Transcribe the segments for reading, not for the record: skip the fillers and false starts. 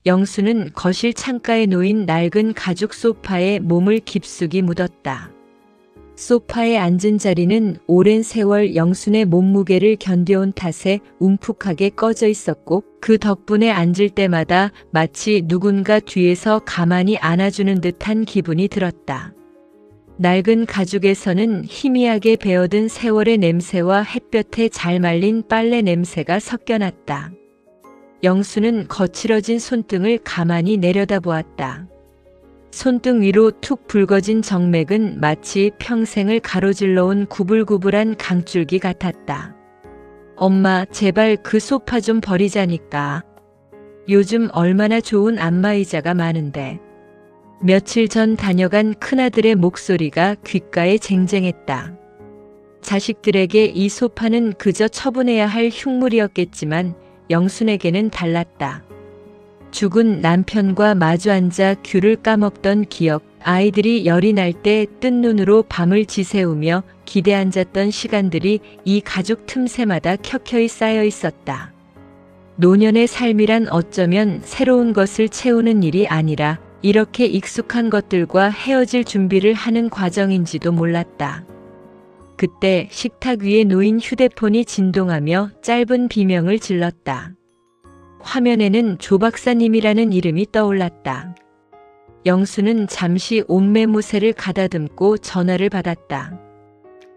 영수는 거실 창가에 놓인 낡은 가죽 소파에 몸을 깊숙이 묻었다. 소파에 앉은 자리는 오랜 세월 영순의 몸무게를 견뎌온 탓에 움푹하게 꺼져 있었고 그 덕분에 앉을 때마다 마치 누군가 뒤에서 가만히 안아주는 듯한 기분이 들었다. 낡은 가죽에서는 희미하게 배어든 세월의 냄새와 햇볕에 잘 말린 빨래 냄새가 섞여났다. 영수는 거칠어진 손등을 가만히 내려다보았다. 손등 위로 툭 붉어진 정맥은 마치 평생을 가로질러온 구불구불한 강줄기 같았다. 엄마, 제발 그 소파 좀 버리자니까. 요즘 얼마나 좋은 안마의자가 많은데. 며칠 전 다녀간 큰아들의 목소리가 귓가에 쟁쟁했다. 자식들에게 이 소파는 그저 처분해야 할 흉물이었겠지만 영순에게는 달랐다. 죽은 남편과 마주 앉아 귤을 까먹던 기억, 아이들이 열이 날 때 뜬 눈으로 밤을 지새우며 기대 앉았던 시간들이 이 가죽 틈새마다 켜켜이 쌓여 있었다. 노년의 삶이란 어쩌면 새로운 것을 채우는 일이 아니라 이렇게 익숙한 것들과 헤어질 준비를 하는 과정인지도 몰랐다. 그때 식탁 위에 놓인 휴대폰이 진동하며 짧은 비명을 질렀다. 화면에는 조 박사님이라는 이름이 떠올랐다. 영수는 잠시 옷매무새를 가다듬고 전화를 받았다.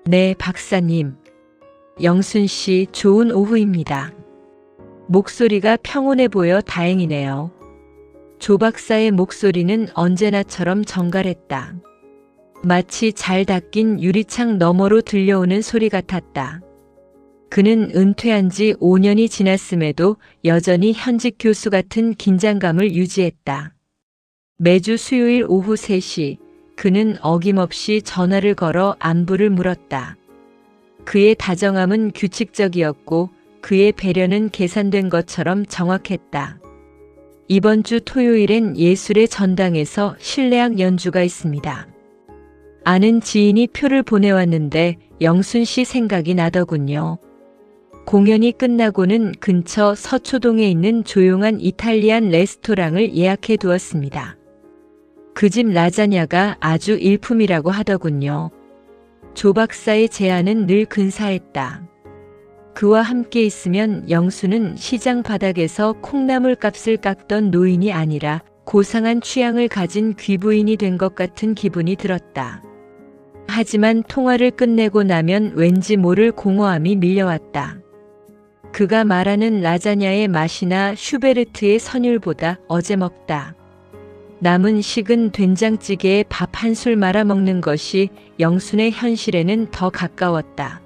네, 박사님. 영순 씨, 좋은 오후입니다. 목소리가 평온해 보여 다행이네요. 조 박사의 목소리는 언제나처럼 정갈했다. 마치 잘 닦인 유리창 너머로 들려오는 소리 같았다. 그는 은퇴한 지 5년이 지났음에도 여전히 현직 교수 같은 긴장감을 유지했다. 매주 수요일 오후 3시 그는 어김없이 전화를 걸어 안부를 물었다. 그의 다정함은 규칙적이었고 그의 배려는 계산된 것처럼 정확했다. 이번 주 토요일엔 예술의 전당에서 실내악 연주가 있습니다. 아는 지인이 표를 보내왔는데 영순 씨 생각이 나더군요. 공연이 끝나고는 근처 서초동에 있는 조용한 이탈리안 레스토랑을 예약해 두었습니다. 그 집 라자냐가 아주 일품이라고 하더군요. 조 박사의 제안은 늘 근사했다. 그와 함께 있으면 영수는 시장 바닥에서 콩나물 값을 깎던 노인이 아니라 고상한 취향을 가진 귀부인이 된 것 같은 기분이 들었다. 하지만 통화를 끝내고 나면 왠지 모를 공허함이 밀려왔다. 그가 말하는 라자냐의 맛이나 슈베르트의 선율보다 어제 먹다. 남은 식은 된장찌개에 밥 한 술 말아 먹는 것이 영순의 현실에는 더 가까웠다.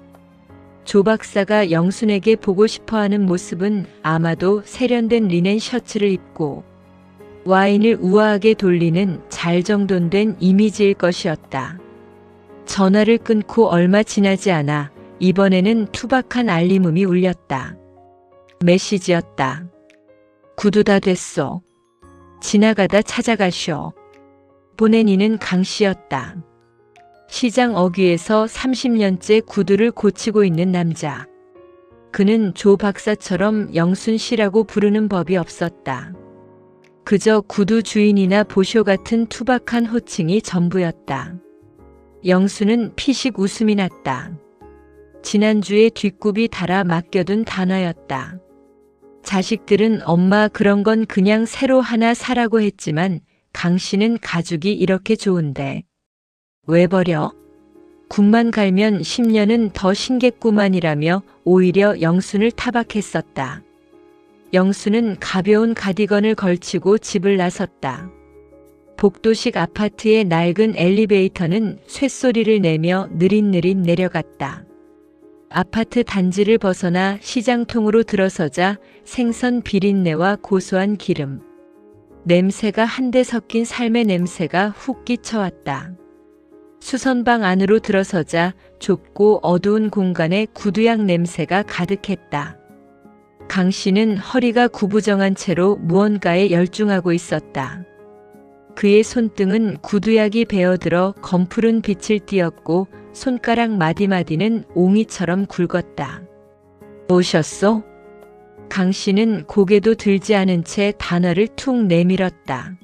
조 박사가 영순에게 보고 싶어하는 모습은 아마도 세련된 리넨 셔츠를 입고 와인을 우아하게 돌리는 잘 정돈된 이미지일 것이었다. 전화를 끊고 얼마 지나지 않아 이번에는 투박한 알림음이 울렸다. 메시지였다. 구두 다 됐소. 지나가다 찾아가쇼. 보낸 이는 강씨였다. 시장 어귀에서 30년째 구두를 고치고 있는 남자. 그는 조 박사처럼 영순 씨라고 부르는 법이 없었다. 그저 구두 주인이나 보쇼 같은 투박한 호칭이 전부였다. 영수는 피식 웃음이 났다. 지난주에 뒷굽이 달아 맡겨둔 단화였다. 자식들은 엄마 그런 건 그냥 새로 하나 사라고 했지만 강씨는 가죽이 이렇게 좋은데 왜 버려? 굽만 갈면 10년은 더 신겠구만이라며 오히려 영순을 타박했었다. 영수는 가벼운 가디건을 걸치고 집을 나섰다. 복도식 아파트의 낡은 엘리베이터는 쇳소리를 내며 느릿느릿 내려갔다. 아파트 단지를 벗어나 시장통으로 들어서자 생선 비린내와 고소한 기름, 냄새가 한데 섞인 삶의 냄새가 훅 끼쳐왔다. 수선방 안으로 들어서자 좁고 어두운 공간에 구두약 냄새가 가득했다. 강 씨는 허리가 구부정한 채로 무언가에 열중하고 있었다. 그의 손등은 구두약이 베어들어 검푸른 빛을 띠었고 손가락 마디마디는 옹이처럼 굵었다. 오셨소? 강 씨는 고개도 들지 않은 채 단어를 툭 내밀었다.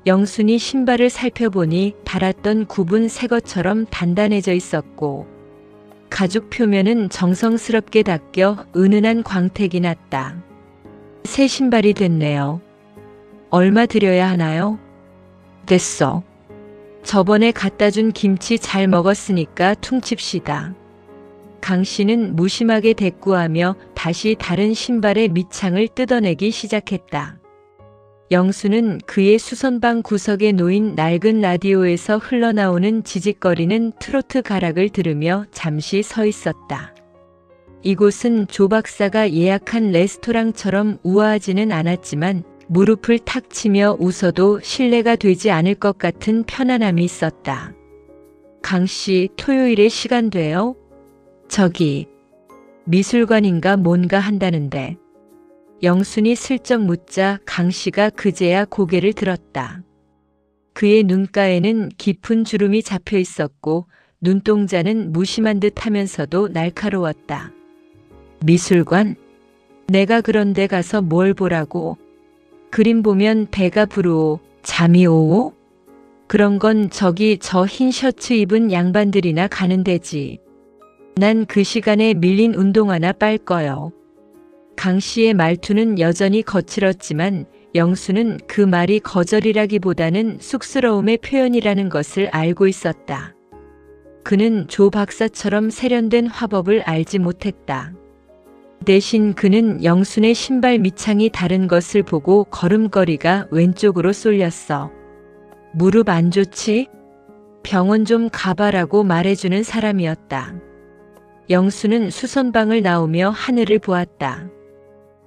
영순이 신발을 살펴보니 달았던 굽은 새 것처럼 단단해져 있었고 가죽 표면은 정성스럽게 닦여 은은한 광택이 났다. 새 신발이 됐네요. 얼마 들여야 하나요? 됐어. 저번에 갖다 준 김치 잘 먹었으니까 퉁칩시다. 강 씨는 무심하게 대꾸하며 다시 다른 신발의 밑창을 뜯어내기 시작했다. 영수는 그의 수선방 구석에 놓인 낡은 라디오에서 흘러나오는 지직거리는 트로트 가락을 들으며 잠시 서 있었다. 이곳은 조 박사가 예약한 레스토랑처럼 우아하지는 않았지만 무릎을 탁 치며 웃어도 실례가 되지 않을 것 같은 편안함이 있었다. 강 씨, 토요일에 시간 돼요? 저기 미술관인가 뭔가 한다는데. 영순이 슬쩍 묻자 강 씨가 그제야 고개를 들었다. 그의 눈가에는 깊은 주름이 잡혀 있었고 눈동자는 무심한 듯 하면서도 날카로웠다. 미술관? 내가 그런 데 가서 뭘 보라고? 그림 보면 배가 부르오, 잠이 오오? 그런 건 저기 저 흰 셔츠 입은 양반들이나 가는 데지. 난 그 시간에 밀린 운동화나 빨 거요. 강 씨의 말투는 여전히 거칠었지만 영수는 그 말이 거절이라기보다는 쑥스러움의 표현이라는 것을 알고 있었다. 그는 조 박사처럼 세련된 화법을 알지 못했다. 대신 그는 영순의 신발 밑창이 다른 것을 보고 걸음걸이가 왼쪽으로 쏠렸어. 무릎 안 좋지? 병원 좀 가봐라고 말해주는 사람이었다. 영수는 수선방을 나오며 하늘을 보았다.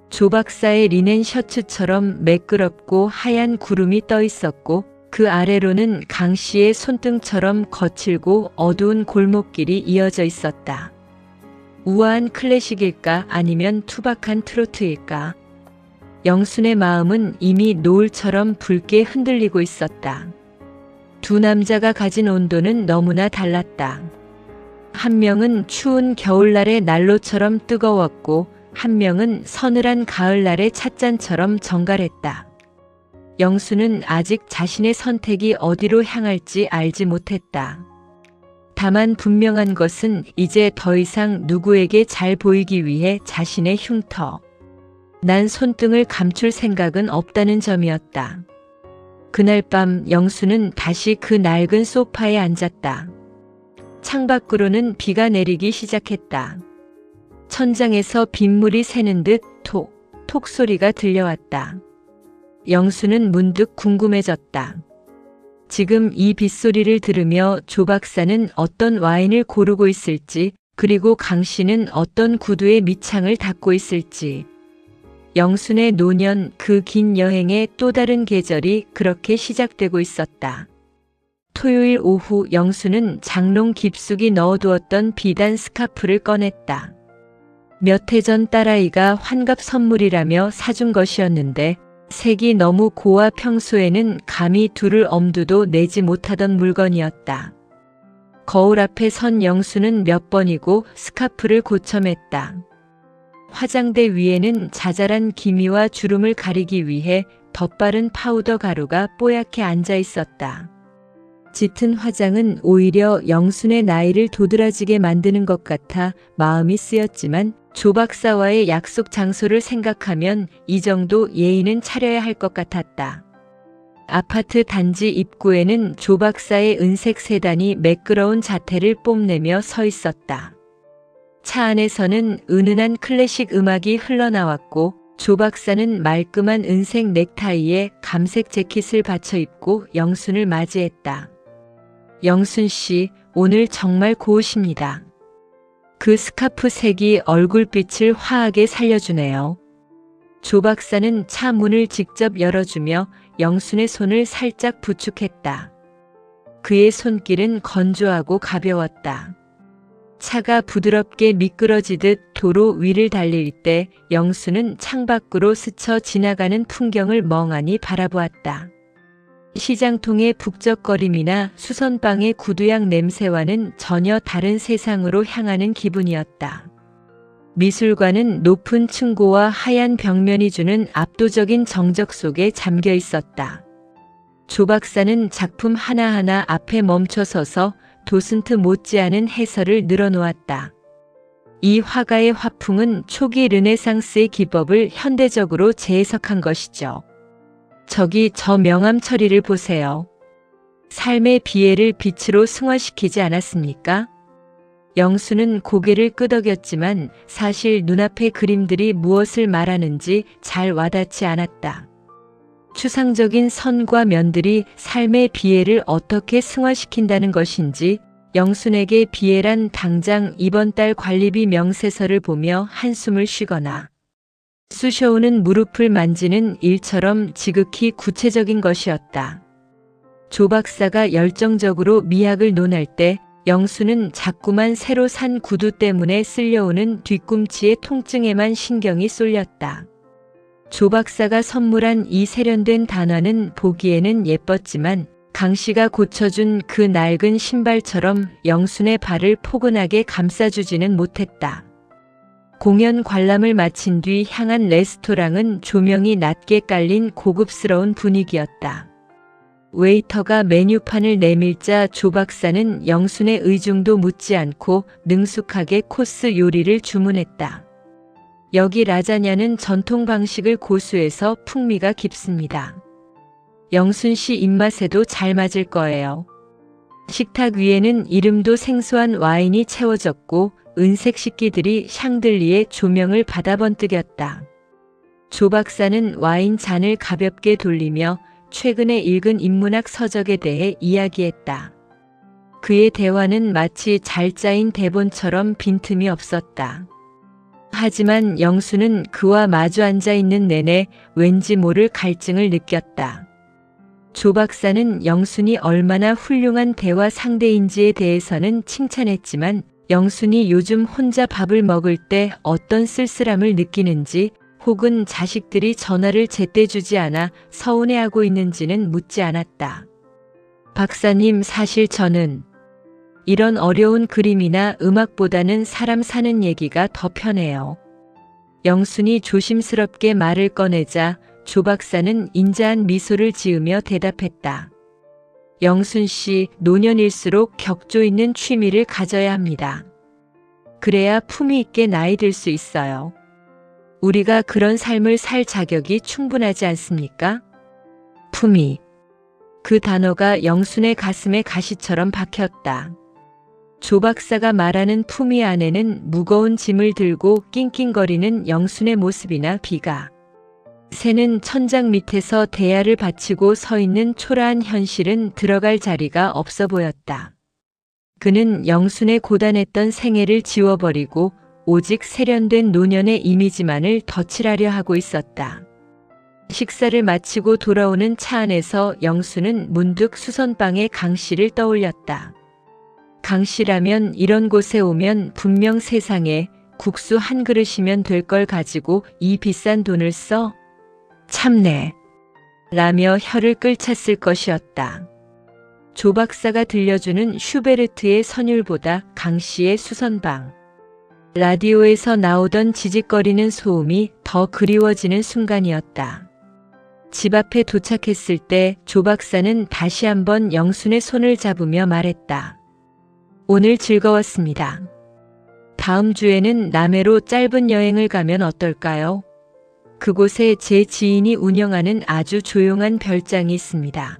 조 박사의 리넨 셔츠처럼 매끄럽고 하얀 구름이 떠 있었고 그 아래로는 강 씨의 손등처럼 거칠고 어두운 골목길이 이어져 있었다. 우아한 클래식일까 아니면 투박한 트로트일까? 영순의 마음은 이미 노을처럼 붉게 흔들리고 있었다. 두 남자가 가진 온도는 너무나 달랐다. 한 명은 추운 겨울날의 난로처럼 뜨거웠고 한 명은 서늘한 가을날의 찻잔처럼 정갈했다. 영수는 아직 자신의 선택이 어디로 향할지 알지 못했다. 다만 분명한 것은 이제 더 이상 누구에게 잘 보이기 위해 자신의 흉터, 난 손등을 감출 생각은 없다는 점이었다. 그날 밤 영수는 다시 그 낡은 소파에 앉았다. 창밖으로는 비가 내리기 시작했다. 천장에서 빗물이 새는 듯 톡, 톡 소리가 들려왔다. 영수는 문득 궁금해졌다. 지금 이 빗소리를 들으며 조 박사는 어떤 와인을 고르고 있을지, 그리고 강 씨는 어떤 구두의 밑창을 닦고 있을지. 영순의 노년, 그 긴 여행의 또 다른 계절이 그렇게 시작되고 있었다. 토요일 오후 영수는 장롱 깊숙이 넣어두었던 비단 스카프를 꺼냈다. 몇 해 전 딸아이가 환갑 선물이라며 사준 것이었는데 색이 너무 고와 평소에는 감히 둘을 엄두도 내지 못하던 물건이었다. 거울 앞에 선 영수는 몇 번이고 스카프를 고쳐맸다. 화장대 위에는 자잘한 기미와 주름을 가리기 위해 덧바른 파우더 가루가 뽀얗게 앉아 있었다. 짙은 화장은 오히려 영순의 나이를 도드라지게 만드는 것 같아 마음이 쓰였지만 조 박사와의 약속 장소를 생각하면 이 정도 예의는 차려야 할 것 같았다. 아파트 단지 입구에는 조 박사의 은색 세단이 매끄러운 자태를 뽐내며 서 있었다. 차 안에서는 은은한 클래식 음악이 흘러나왔고 조 박사는 말끔한 은색 넥타이에 감색 재킷을 받쳐 입고 영순을 맞이했다. 영순 씨, 오늘 정말 고우십니다. 그 스카프 색이 얼굴빛을 화하게 살려주네요. 조 박사는 차 문을 직접 열어주며 영순의 손을 살짝 부축했다. 그의 손길은 건조하고 가벼웠다. 차가 부드럽게 미끄러지듯 도로 위를 달릴 때 영수는 창밖으로 스쳐 지나가는 풍경을 멍하니 바라보았다. 시장통의 북적거림이나 수선방의 구두향 냄새와는 전혀 다른 세상으로 향하는 기분이었다. 미술관은 높은 층고와 하얀 벽면이 주는 압도적인 정적 속에 잠겨 있었다. 조 박사는 작품 하나하나 앞에 멈춰 서서 도슨트 못지않은 해설을 늘어놓았다. 이 화가의 화풍은 초기 르네상스의 기법을 현대적으로 재해석한 것이죠. 저기 저 명암 처리를 보세요. 삶의 비애를 빛으로 승화시키지 않았습니까? 영수는 고개를 끄덕였지만 사실 눈앞의 그림들이 무엇을 말하는지 잘 와닿지 않았다. 추상적인 선과 면들이 삶의 비애를 어떻게 승화시킨다는 것인지 영순에게 비애란 당장 이번 달 관리비 명세서를 보며 한숨을 쉬거나 쑤셔오는 무릎을 만지는 일처럼 지극히 구체적인 것이었다. 조 박사가 열정적으로 미학을 논할 때 영수는 자꾸만 새로 산 구두 때문에 쓸려오는 뒤꿈치의 통증에만 신경이 쏠렸다. 조 박사가 선물한 이 세련된 단화는 보기에는 예뻤지만 강 씨가 고쳐준 그 낡은 신발처럼 영순의 발을 포근하게 감싸주지는 못했다. 공연 관람을 마친 뒤 향한 레스토랑은 조명이 낮게 깔린 고급스러운 분위기였다. 웨이터가 메뉴판을 내밀자 조 박사는 영순의 의중도 묻지 않고 능숙하게 코스 요리를 주문했다. 여기 라자냐는 전통 방식을 고수해서 풍미가 깊습니다. 영순 씨 입맛에도 잘 맞을 거예요. 식탁 위에는 이름도 생소한 와인이 채워졌고 은색 식기들이 샹들리에 조명을 받아 번뜩였다. 조 박사는 와인 잔을 가볍게 돌리며 최근에 읽은 인문학 서적에 대해 이야기했다. 그의 대화는 마치 잘 짜인 대본처럼 빈틈이 없었다. 하지만 영수는 그와 마주 앉아 있는 내내 왠지 모를 갈증을 느꼈다. 조 박사는 영순이 얼마나 훌륭한 대화 상대인지에 대해서는 칭찬했지만 영순이 요즘 혼자 밥을 먹을 때 어떤 쓸쓸함을 느끼는지 혹은 자식들이 전화를 제때 주지 않아 서운해하고 있는지는 묻지 않았다. 박사님, 사실 저는 이런 어려운 그림이나 음악보다는 사람 사는 얘기가 더 편해요. 영순이 조심스럽게 말을 꺼내자 조 박사는 인자한 미소를 지으며 대답했다. 영순 씨, 노년일수록 격조 있는 취미를 가져야 합니다. 그래야 품위 있게 나이 들 수 있어요. 우리가 그런 삶을 살 자격이 충분하지 않습니까? 품위. 그 단어가 영순의 가슴에 가시처럼 박혔다. 조 박사가 말하는 품위 안에는 무거운 짐을 들고 낑낑거리는 영순의 모습이나 비가 새는 천장 밑에서 대야를 받치고 서 있는 초라한 현실은 들어갈 자리가 없어 보였다. 그는 영순의 고단했던 생애를 지워버리고 오직 세련된 노년의 이미지만을 덧칠하려 하고 있었다. 식사를 마치고 돌아오는 차 안에서 영수는 문득 수선방에 강 씨를 떠올렸다. 강 씨라면 이런 곳에 오면 분명 세상에 국수 한 그릇이면 될 걸 가지고 이 비싼 돈을 써? 참내. 라며 혀를 끌찼을 것이었다. 조 박사가 들려주는 슈베르트의 선율보다 강 씨의 수선방. 라디오에서 나오던 지직거리는 소음이 더 그리워지는 순간이었다. 집 앞에 도착했을 때 조 박사는 다시 한번 영순의 손을 잡으며 말했다. 오늘 즐거웠습니다. 다음 주에는 남해로 짧은 여행을 가면 어떨까요? 그곳에 제 지인이 운영하는 아주 조용한 별장이 있습니다.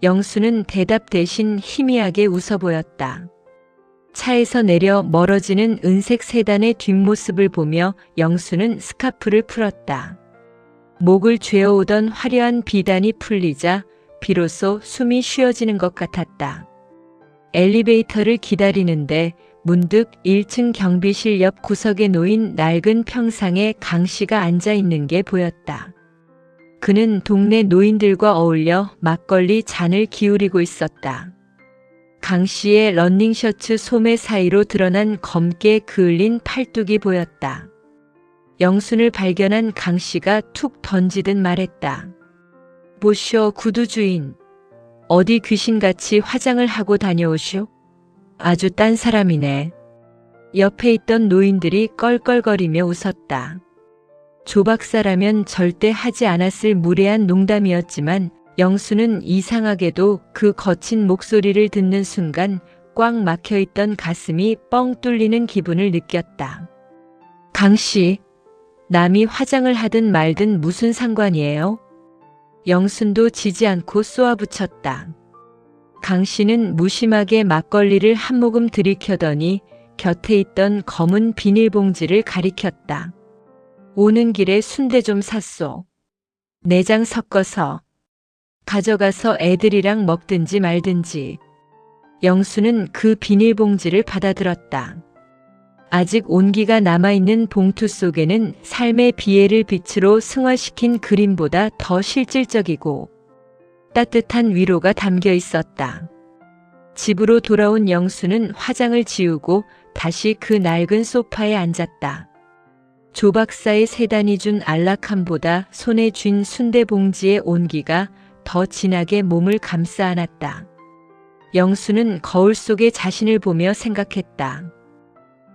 영수는 대답 대신 희미하게 웃어 보였다. 차에서 내려 멀어지는 은색 세단의 뒷모습을 보며 영수는 스카프를 풀었다. 목을 죄어오던 화려한 비단이 풀리자 비로소 숨이 쉬어지는 것 같았다. 엘리베이터를 기다리는데 문득 1층 경비실 옆 구석에 놓인 낡은 평상에 강 씨가 앉아 있는 게 보였다. 그는 동네 노인들과 어울려 막걸리 잔을 기울이고 있었다. 강 씨의 러닝셔츠 소매 사이로 드러난 검게 그을린 팔뚝이 보였다. 영순을 발견한 강 씨가 툭 던지듯 말했다. 보쇼 구두 주인. 어디 귀신같이 화장을 하고 다녀오쇼? 아주 딴 사람이네. 옆에 있던 노인들이 껄껄거리며 웃었다. 조 박사라면 절대 하지 않았을 무례한 농담이었지만 영수는 이상하게도 그 거친 목소리를 듣는 순간 꽉 막혀있던 가슴이 뻥 뚫리는 기분을 느꼈다. 강씨, 남이 화장을 하든 말든 무슨 상관이에요? 영순도 지지 않고 쏘아붙였다. 강씨는 무심하게 막걸리를 한 모금 들이켜더니 곁에 있던 검은 비닐봉지를 가리켰다. 오는 길에 순대 좀 샀소. 내장 섞어서 가져가서 애들이랑 먹든지 말든지. 영수는 그 비닐봉지를 받아들었다. 아직 온기가 남아있는 봉투 속에는 삶의 비애를 빛으로 승화시킨 그림보다 더 실질적이고 따뜻한 위로가 담겨 있었다. 집으로 돌아온 영수는 화장을 지우고 다시 그 낡은 소파에 앉았다. 조 박사의 세단이 준 안락함보다 손에 쥔 순대 봉지의 온기가 더 진하게 몸을 감싸 안았다. 영수는 거울 속에 자신을 보며 생각했다.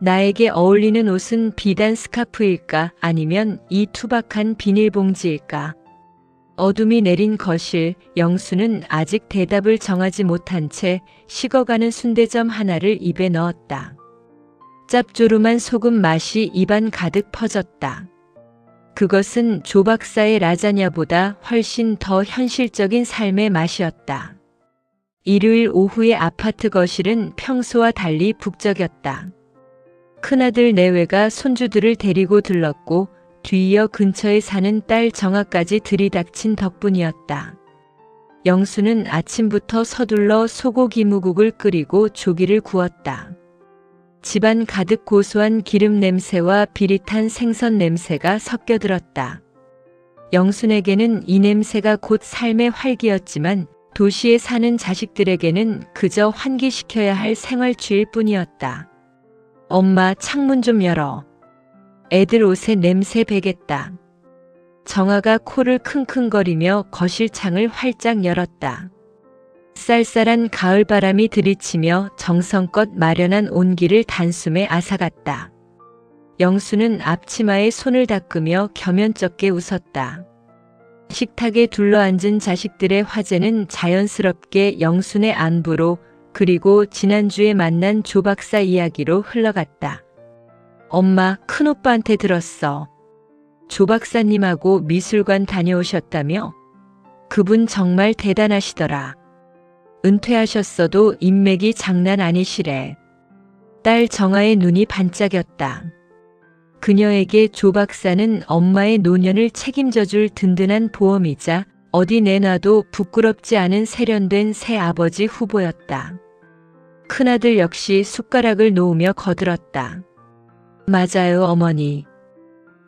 나에게 어울리는 옷은 비단 스카프일까 아니면 이 투박한 비닐봉지일까? 어둠이 내린 거실, 영수는 아직 대답을 정하지 못한 채 식어가는 순대점 하나를 입에 넣었다. 짭조름한 소금 맛이 입안 가득 퍼졌다. 그것은 조 박사의 라자냐보다 훨씬 더 현실적인 삶의 맛이었다. 일요일 오후의 아파트 거실은 평소와 달리 북적였다. 큰아들 내외가 손주들을 데리고 들렀고 뒤이어 근처에 사는 딸 정아까지 들이닥친 덕분이었다. 영수는 아침부터 서둘러 소고기무국을 끓이고 조기를 구웠다. 집안 가득 고소한 기름 냄새와 비릿한 생선 냄새가 섞여들었다. 영순에게는 이 냄새가 곧 삶의 활기였지만 도시에 사는 자식들에게는 그저 환기시켜야 할 생활추일 뿐이었다. 엄마, 창문 좀 열어. 애들 옷에 냄새 배겠다. 정아가 코를 킁킁거리며 거실 창을 활짝 열었다. 쌀쌀한 가을바람이 들이치며 정성껏 마련한 온기를 단숨에 앗아갔다. 영수는 앞치마에 손을 닦으며 겸연쩍게 웃었다. 식탁에 둘러앉은 자식들의 화제는 자연스럽게 영순의 안부로 그리고 지난주에 만난 조 박사 이야기로 흘러갔다. 엄마, 큰오빠한테 들었어. 조 박사님하고 미술관 다녀오셨다며? 그분 정말 대단하시더라. 은퇴하셨어도 인맥이 장난 아니시래. 딸 정아의 눈이 반짝였다. 그녀에게 조 박사는 엄마의 노년을 책임져줄 든든한 보험이자 어디 내놔도 부끄럽지 않은 세련된 새 아버지 후보였다. 큰아들 역시 숟가락을 놓으며 거들었다. 맞아요, 어머니.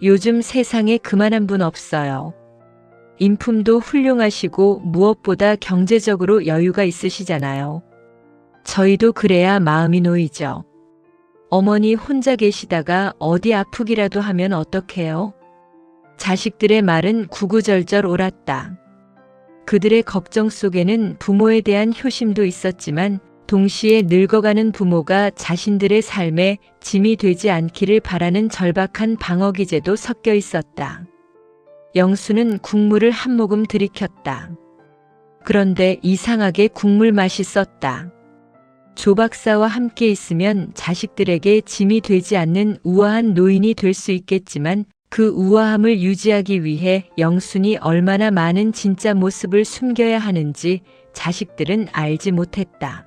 요즘 세상에 그만한 분 없어요. 인품도 훌륭하시고 무엇보다 경제적으로 여유가 있으시잖아요. 저희도 그래야 마음이 놓이죠. 어머니 혼자 계시다가 어디 아프기라도 하면 어떡해요? 자식들의 말은 구구절절 옳았다. 그들의 걱정 속에는 부모에 대한 효심도 있었지만 동시에 늙어가는 부모가 자신들의 삶에 짐이 되지 않기를 바라는 절박한 방어기제도 섞여 있었다. 영수는 국물을 한 모금 들이켰다. 그런데 이상하게 국물 맛이 썼다. 조 박사와 함께 있으면 자식들에게 짐이 되지 않는 우아한 노인이 될 수 있겠지만 그 우아함을 유지하기 위해 영순이 얼마나 많은 진짜 모습을 숨겨야 하는지 자식들은 알지 못했다.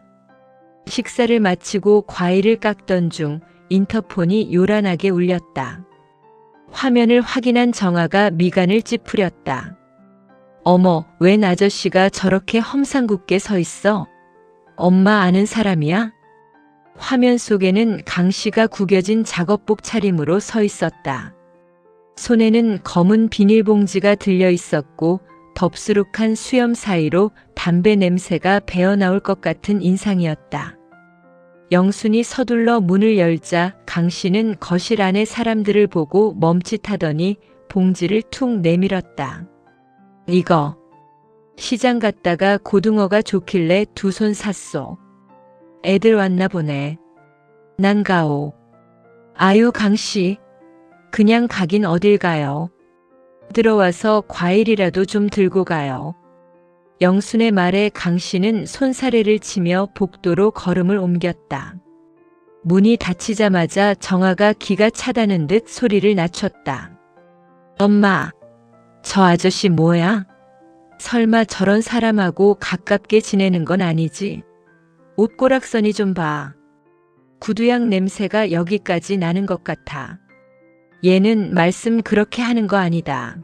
식사를 마치고 과일을 깎던 중 인터폰이 요란하게 울렸다. 화면을 확인한 정아가 미간을 찌푸렸다. 어머, 웬 아저씨가 저렇게 험상궂게 서 있어? 엄마 아는 사람이야? 화면 속에는 강 씨가 구겨진 작업복 차림으로 서 있었다. 손에는 검은 비닐봉지가 들려 있었고 덥수룩한 수염 사이로 담배 냄새가 배어나올 것 같은 인상이었다. 영순이 서둘러 문을 열자 강 씨는 거실 안의 사람들을 보고 멈칫하더니 봉지를 툭 내밀었다. 이거. 시장 갔다가 고등어가 좋길래 두 손 샀소. 애들 왔나 보네. 난 가오. 아유, 강씨. 그냥 가긴 어딜 가요. 들어와서 과일이라도 좀 들고 가요. 영순의 말에 강씨는 손사래를 치며 복도로 걸음을 옮겼다. 문이 닫히자마자 정아가 기가 차다는 듯 소리를 낮췄다. 엄마, 저 아저씨 뭐야? 설마 저런 사람하고 가깝게 지내는 건 아니지? 옷고락선이 좀 봐. 구두약 냄새가 여기까지 나는 것 같아. 얘는 말씀 그렇게 하는 거 아니다.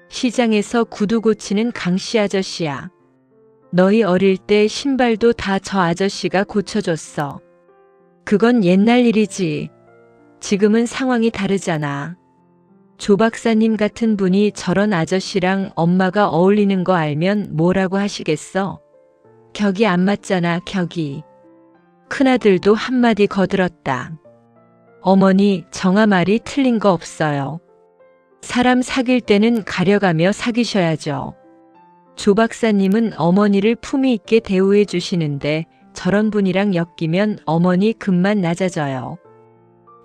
시장에서 구두 고치는 강씨 아저씨야. 너희 어릴 때 신발도 다 저 아저씨가 고쳐줬어. 그건 옛날 일이지. 지금은 상황이 다르잖아. 조 박사님 같은 분이 저런 아저씨랑 엄마가 어울리는 거 알면 뭐라고 하시겠어? 격이 안 맞잖아, 격이. 큰아들도 한마디 거들었다. 어머니, 정아 말이 틀린 거 없어요. 사람 사귈 때는 가려가며 사귀셔야죠. 조 박사님은 어머니를 품위 있게 대우해 주시는데 저런 분이랑 엮이면 어머니 금만 낮아져요.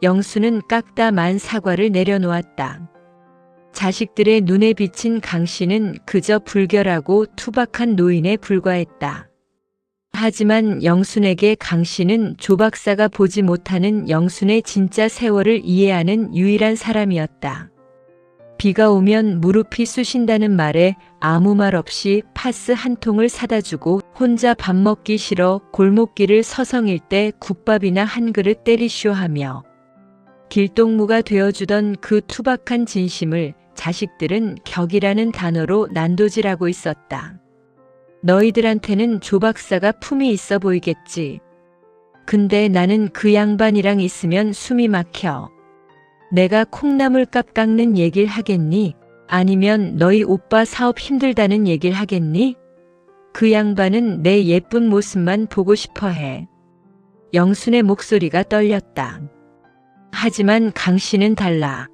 영수는 깎다 만 사과를 내려놓았다. 자식들의 눈에 비친 강씨는 그저 불결하고 투박한 노인에 불과했다. 하지만 영순에게 강씨는 조 박사가 보지 못하는 영순의 진짜 세월을 이해하는 유일한 사람이었다. 비가 오면 무릎이 쑤신다는 말에 아무 말 없이 파스 한 통을 사다 주고 혼자 밥 먹기 싫어 골목길을 서성일 때 국밥이나 한 그릇 때리쇼 하며 길동무가 되어주던 그 투박한 진심을 자식들은 격이라는 단어로 난도질하고 있었다. 너희들한테는 조 박사가 품이 있어 보이겠지. 근데 나는 그 양반이랑 있으면 숨이 막혀. 내가 콩나물값 깎는 얘길 하겠니? 아니면 너희 오빠 사업 힘들다는 얘길 하겠니? 그 양반은 내 예쁜 모습만 보고 싶어 해. 영순의 목소리가 떨렸다. 하지만 강씨는 달라.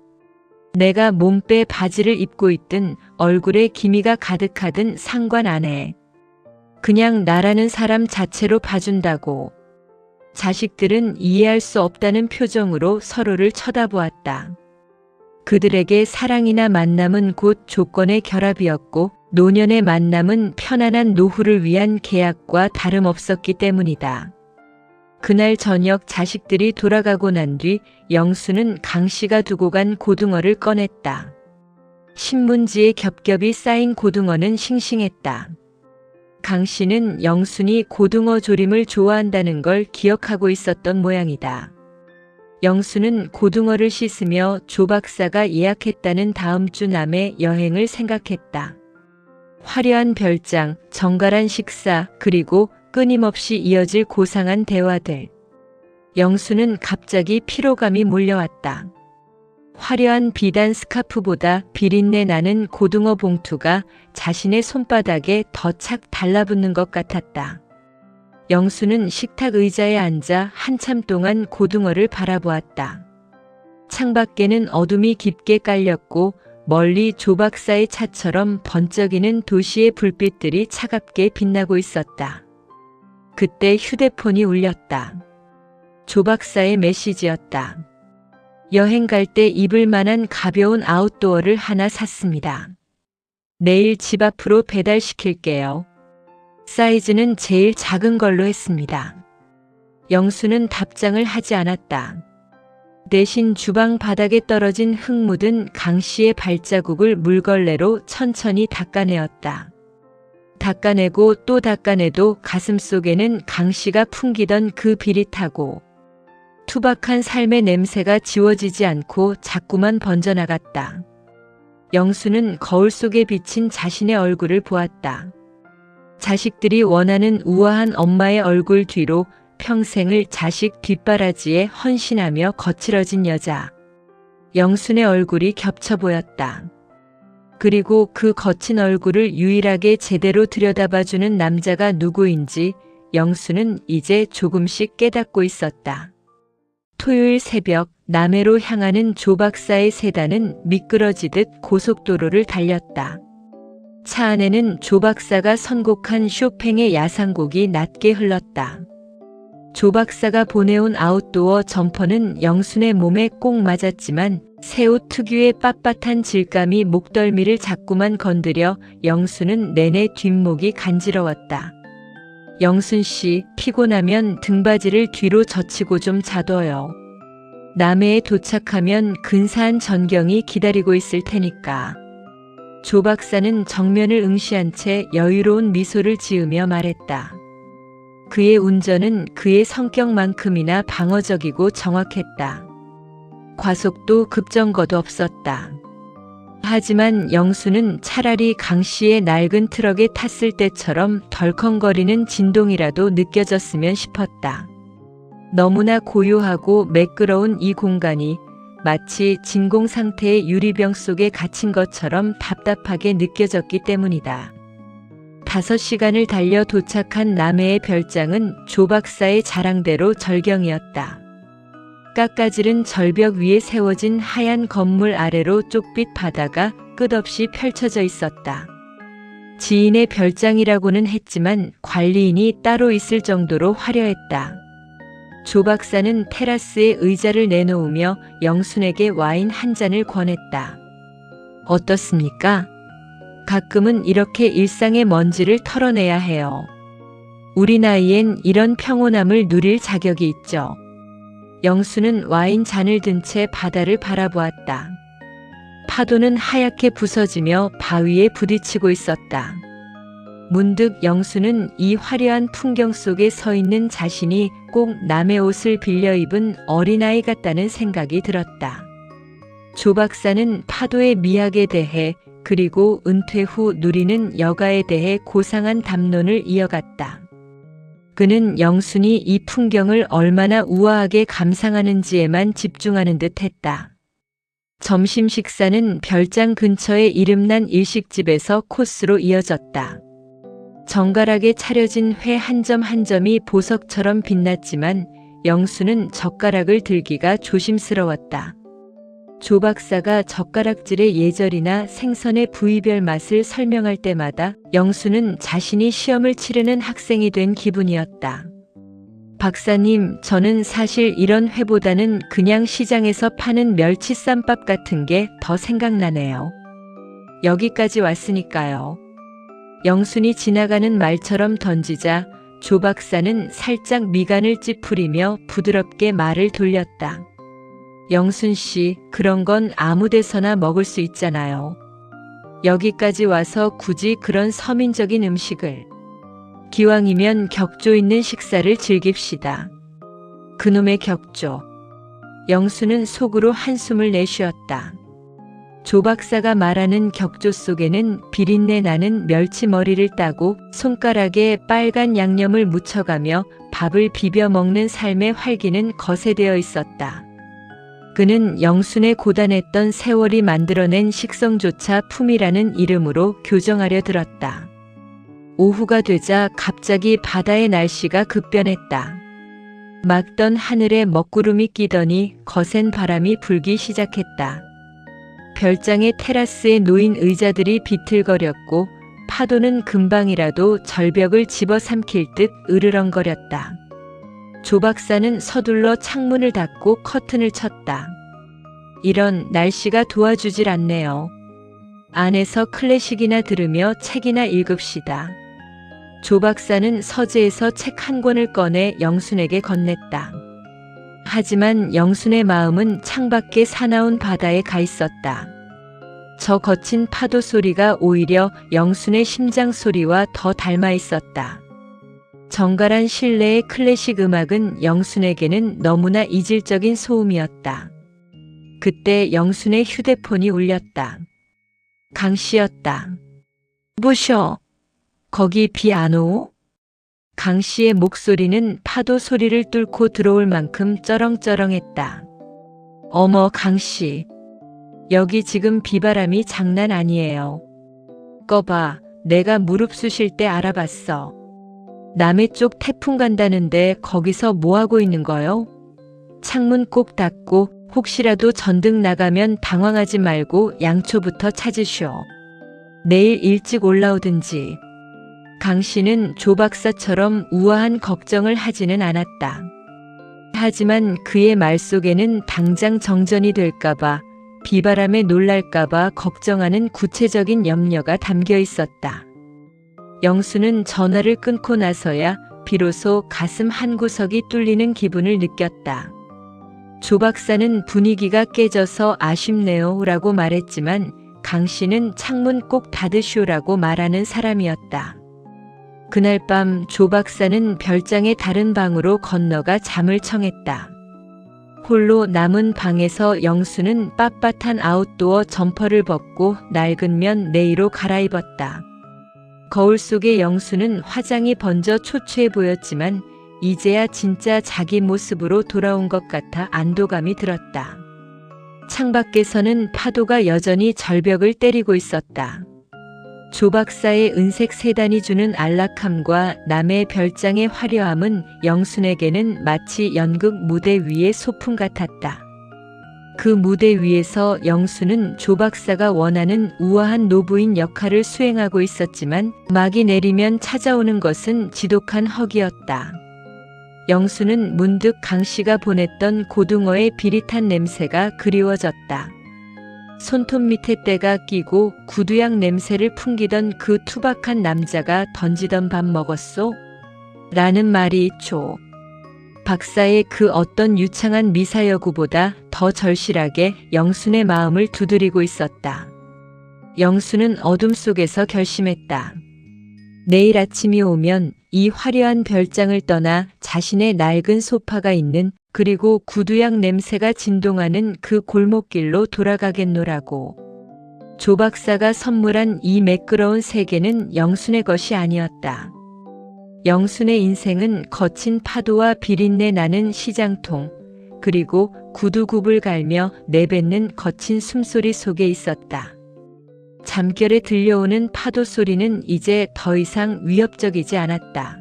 내가 몸빼 바지를 입고 있든 얼굴에 기미가 가득하든 상관 안 해. 그냥 나라는 사람 자체로 봐준다고. 자식들은 이해할 수 없다는 표정으로 서로를 쳐다보았다. 그들에게 사랑이나 만남은 곧 조건의 결합이었고 노년의 만남은 편안한 노후를 위한 계약과 다름없었기 때문이다. 그날 저녁 자식들이 돌아가고 난 뒤 영수는 강씨가 두고 간 고등어를 꺼냈다. 신문지에 겹겹이 쌓인 고등어는 싱싱했다. 강씨는 영순이 고등어 조림을 좋아한다는 걸 기억하고 있었던 모양이다. 영수는 고등어를 씻으며 조 박사가 예약했다는 다음 주 남해 여행을 생각했다. 화려한 별장, 정갈한 식사, 그리고 끊임없이 이어질 고상한 대화들. 영수는 갑자기 피로감이 몰려왔다. 화려한 비단 스카프보다 비린내 나는 고등어 봉투가 자신의 손바닥에 더 착 달라붙는 것 같았다. 영수는 식탁 의자에 앉아 한참 동안 고등어를 바라보았다. 창밖에는 어둠이 깊게 깔렸고 멀리 조 박사의 차처럼 번쩍이는 도시의 불빛들이 차갑게 빛나고 있었다. 그때 휴대폰이 울렸다. 조 박사의 메시지였다. 여행 갈 때 입을 만한 가벼운 아웃도어를 하나 샀습니다. 내일 집 앞으로 배달시킬게요. 사이즈는 제일 작은 걸로 했습니다. 영수는 답장을 하지 않았다. 대신 주방 바닥에 떨어진 흙 묻은 강씨의 발자국을 물걸레로 천천히 닦아내었다. 닦아내고 또 닦아내도 가슴속에는 강씨가 풍기던 그 비릿하고 투박한 삶의 냄새가 지워지지 않고 자꾸만 번져나갔다. 영수는 거울 속에 비친 자신의 얼굴을 보았다. 자식들이 원하는 우아한 엄마의 얼굴 뒤로 평생을 자식 뒷바라지에 헌신하며 거칠어진 여자. 영순의 얼굴이 겹쳐 보였다. 그리고 그 거친 얼굴을 유일하게 제대로 들여다봐주는 남자가 누구인지 영수는 이제 조금씩 깨닫고 있었다. 토요일 새벽 남해로 향하는 조 박사의 세단은 미끄러지듯 고속도로를 달렸다. 차 안에는 조 박사가 선곡한 쇼팽의 야상곡이 낮게 흘렀다. 조 박사가 보내온 아웃도어 점퍼는 영순의 몸에 꼭 맞았지만 새 옷 특유의 빳빳한 질감이 목덜미를 자꾸만 건드려 영순은 내내 뒷목이 간지러웠다. 영순 씨, 피곤하면 등받이를 뒤로 젖히고 좀 자둬요. 남해에 도착하면 근사한 전경이 기다리고 있을 테니까. 조 박사는 정면을 응시한 채 여유로운 미소를 지으며 말했다. 그의 운전은 그의 성격만큼이나 방어적이고 정확했다. 과속도 급정거도 없었다. 하지만 영수는 차라리 강 씨의 낡은 트럭에 탔을 때처럼 덜컹거리는 진동이라도 느껴졌으면 싶었다. 너무나 고요하고 매끄러운 이 공간이 마치 진공 상태의 유리병 속에 갇힌 것처럼 답답하게 느껴졌기 때문이다. 5시간을 달려 도착한 남해의 별장은 조 박사의 자랑대로 절경이었다. 깎아지른 절벽 위에 세워진 하얀 건물 아래로 쪽빛 바다가 끝없이 펼쳐져 있었다. 지인의 별장이라고는 했지만 관리인이 따로 있을 정도로 화려했다. 조 박사는 테라스에 의자를 내놓으며 영순에게 와인 한 잔을 권했다. 어떻습니까? 가끔은 이렇게 일상의 먼지를 털어내야 해요. 우리 나이엔 이런 평온함을 누릴 자격이 있죠. 영수는 와인 잔을 든 채 바다를 바라보았다. 파도는 하얗게 부서지며 바위에 부딪히고 있었다. 문득 영수는 이 화려한 풍경 속에 서 있는 자신이 꼭 남의 옷을 빌려 입은 어린아이 같다는 생각이 들었다. 조 박사는 파도의 미학에 대해 그리고 은퇴 후 누리는 여가에 대해 고상한 담론을 이어갔다. 그는 영순이 이 풍경을 얼마나 우아하게 감상하는지에만 집중하는 듯 했다. 점심 식사는 별장 근처의 이름난 일식집에서 코스로 이어졌다. 정갈하게 차려진 회 한 점 한 점이 보석처럼 빛났지만 영수는 젓가락을 들기가 조심스러웠다. 조 박사가 젓가락질의 예절이나 생선의 부위별 맛을 설명할 때마다 영수는 자신이 시험을 치르는 학생이 된 기분이었다. 박사님, 저는 사실 이런 회보다는 그냥 시장에서 파는 멸치쌈밥 같은 게 더 생각나네요. 여기까지 왔으니까요. 영순이 지나가는 말처럼 던지자 조 박사는 살짝 미간을 찌푸리며 부드럽게 말을 돌렸다. 영순 씨, 그런 건 아무 데서나 먹을 수 있잖아요. 여기까지 와서 굳이 그런 서민적인 음식을. 기왕이면 격조 있는 식사를 즐깁시다. 그놈의 격조. 영수는 속으로 한숨을 내쉬었다. 조 박사가 말하는 격조 속에는 비린내 나는 멸치머리를 따고 손가락에 빨간 양념을 묻혀가며 밥을 비벼 먹는 삶의 활기는 거세되어 있었다. 그는 영순의 고단했던 세월이 만들어낸 식성조차 품이라는 이름으로 교정하려 들었다. 오후가 되자 갑자기 바다의 날씨가 급변했다. 맑던 하늘에 먹구름이 끼더니 거센 바람이 불기 시작했다. 별장의 테라스에 놓인 의자들이 비틀거렸고 파도는 금방이라도 절벽을 집어삼킬 듯 으르렁거렸다. 조 박사는 서둘러 창문을 닫고 커튼을 쳤다. 이런 날씨가 도와주질 않네요. 안에서 클래식이나 들으며 책이나 읽읍시다. 조 박사는 서재에서 책 한 권을 꺼내 영순에게 건넸다. 하지만 영순의 마음은 창밖에 사나운 바다에 가 있었다. 저 거친 파도 소리가 오히려 영순의 심장 소리와 더 닮아 있었다. 정갈한 실내의 클래식 음악은 영순에게는 너무나 이질적인 소음이었다. 그때 영순의 휴대폰이 울렸다. 강 씨였다. 여보셔, 거기 비 안 오? 강 씨의 목소리는 파도 소리를 뚫고 들어올 만큼 쩌렁쩌렁했다. 어머, 강 씨. 여기 지금 비바람이 장난 아니에요. 꺼봐, 내가 무릎 쑤실 때 알아봤어. 남해 쪽 태풍 간다는데 거기서 뭐하고 있는 거요? 창문 꼭 닫고 혹시라도 전등 나가면 당황하지 말고 양초부터 찾으쇼. 내일 일찍 올라오든지. 강 씨는 조 박사처럼 우아한 걱정을 하지는 않았다. 하지만 그의 말 속에는 당장 정전이 될까봐, 비바람에 놀랄까봐 걱정하는 구체적인 염려가 담겨 있었다. 영수는 전화를 끊고 나서야 비로소 가슴 한구석이 뚫리는 기분을 느꼈다. 조 박사는 분위기가 깨져서 아쉽네요 라고 말했지만 강 씨는 창문 꼭 닫으시오라고 말하는 사람이었다. 그날 밤 조 박사는 별장의 다른 방으로 건너가 잠을 청했다. 홀로 남은 방에서 영수는 빳빳한 아웃도어 점퍼를 벗고 낡은 면 내의로 갈아입었다. 거울 속의 영수는 화장이 번져 초췌해 보였지만 이제야 진짜 자기 모습으로 돌아온 것 같아 안도감이 들었다. 창밖에서는 파도가 여전히 절벽을 때리고 있었다. 조 박사의 은색 세단이 주는 안락함과 남의 별장의 화려함은 영순에게는 마치 연극 무대 위의 소품 같았다. 그 무대 위에서 영수는 조 박사가 원하는 우아한 노부인 역할을 수행하고 있었지만 막이 내리면 찾아오는 것은 지독한 허기였다. 영수는 문득 강 씨가 보냈던 고등어의 비릿한 냄새가 그리워졌다. 손톱 밑에 때가 끼고 구두약 냄새를 풍기던 그 투박한 남자가 던지던 밥 먹었소? 라는 말이 조 박사의 그 어떤 유창한 미사여구보다 더 절실하게 영순의 마음을 두드리고 있었다. 영순은 어둠 속에서 결심했다. 내일 아침이 오면 이 화려한 별장을 떠나 자신의 낡은 소파가 있는 그리고 구두약 냄새가 진동하는 그 골목길로 돌아가겠노라고. 조 박사가 선물한 이 매끄러운 세계는 영순의 것이 아니었다. 영순의 인생은 거친 파도와 비린내 나는 시장통, 그리고 구두굽을 갈며 내뱉는 거친 숨소리 속에 있었다. 잠결에 들려오는 파도 소리는 이제 더 이상 위협적이지 않았다.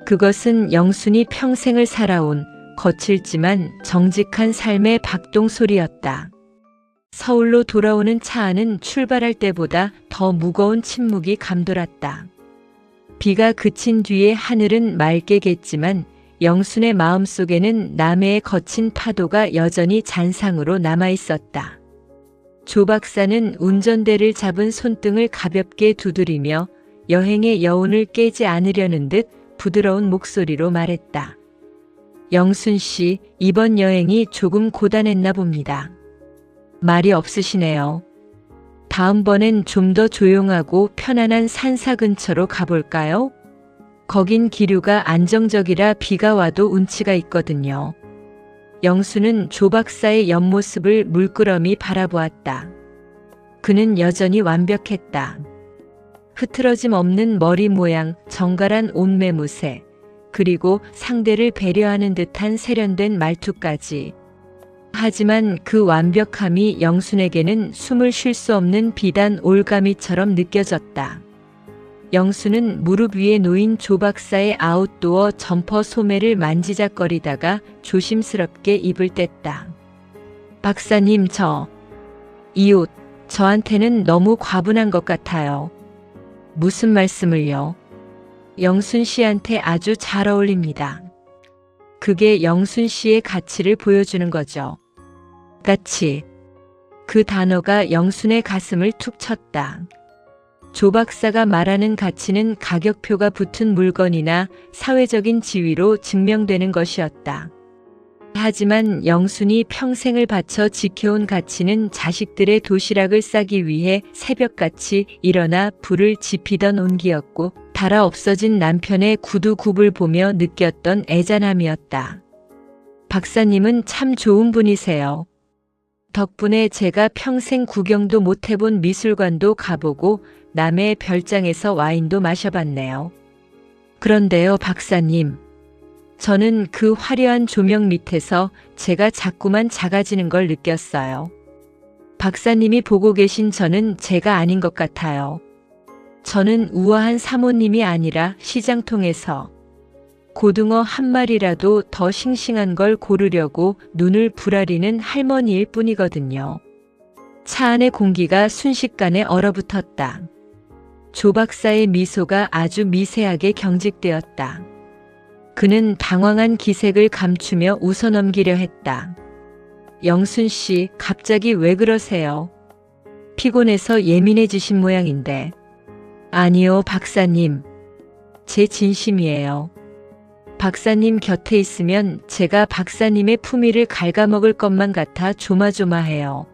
그것은 영순이 평생을 살아온 거칠지만 정직한 삶의 박동 소리였다. 서울로 돌아오는 차 안은 출발할 때보다 더 무거운 침묵이 감돌았다. 비가 그친 뒤에 하늘은 맑게 겠지만 영순의 마음속에는 남해의 거친 파도가 여전히 잔상으로 남아 있었다. 조 박사는 운전대를 잡은 손등을 가볍게 두드리며 여행의 여운을 깨지 않으려는 듯 부드러운 목소리로 말했다. 영순 씨, 이번 여행이 조금 고단했나 봅니다. 말이 없으시네요. 다음번엔 좀 더 조용하고 편안한 산사 근처로 가볼까요? 거긴 기류가 안정적이라 비가 와도 운치가 있거든요. 영수는 조 박사의 옆모습을 물끄러미 바라보았다. 그는 여전히 완벽했다. 흐트러짐 없는 머리 모양, 정갈한 옷매무새, 그리고 상대를 배려하는 듯한 세련된 말투까지. 하지만 그 완벽함이 영순에게는 숨을 쉴 수 없는 비단 올가미처럼 느껴졌다. 영수는 무릎 위에 놓인 조 박사의 아웃도어 점퍼 소매를 만지작거리다가 조심스럽게 입을 뗐다. 박사님, 이 옷, 저한테는 너무 과분한 것 같아요. 무슨 말씀을요? 영순 씨한테 아주 잘 어울립니다. 그게 영순 씨의 가치를 보여주는 거죠. 가치. 그 단어가 영순의 가슴을 툭 쳤다. 조 박사가 말하는 가치는 가격표가 붙은 물건이나 사회적인 지위로 증명되는 것이었다. 하지만 영순이 평생을 바쳐 지켜온 가치는 자식들의 도시락을 싸기 위해 새벽같이 일어나 불을 지피던 온기였고 달아 없어진 남편의 구두굽을 보며 느꼈던 애잔함이었다. 박사님은 참 좋은 분이세요. 덕분에 제가 평생 구경도 못 해본 미술관도 가보고 남의 별장에서 와인도 마셔봤네요. 그런데요, 박사님. 저는 그 화려한 조명 밑에서 제가 자꾸만 작아지는 걸 느꼈어요. 박사님이 보고 계신 저는 제가 아닌 것 같아요. 저는 우아한 사모님이 아니라 시장통에서 고등어 한 마리라도 더 싱싱한 걸 고르려고 눈을 부라리는 할머니일 뿐이거든요. 차 안의 공기가 순식간에 얼어붙었다. 조 박사의 미소가 아주 미세하게 경직되었다. 그는 당황한 기색을 감추며 웃어넘기려 했다. 영순 씨, 갑자기 왜 그러세요? 피곤해서 예민해지신 모양인데. 아니요, 박사님. 제 진심이에요. 박사님 곁에 있으면 제가 박사님의 품위를 갉아먹을 것만 같아 조마조마해요.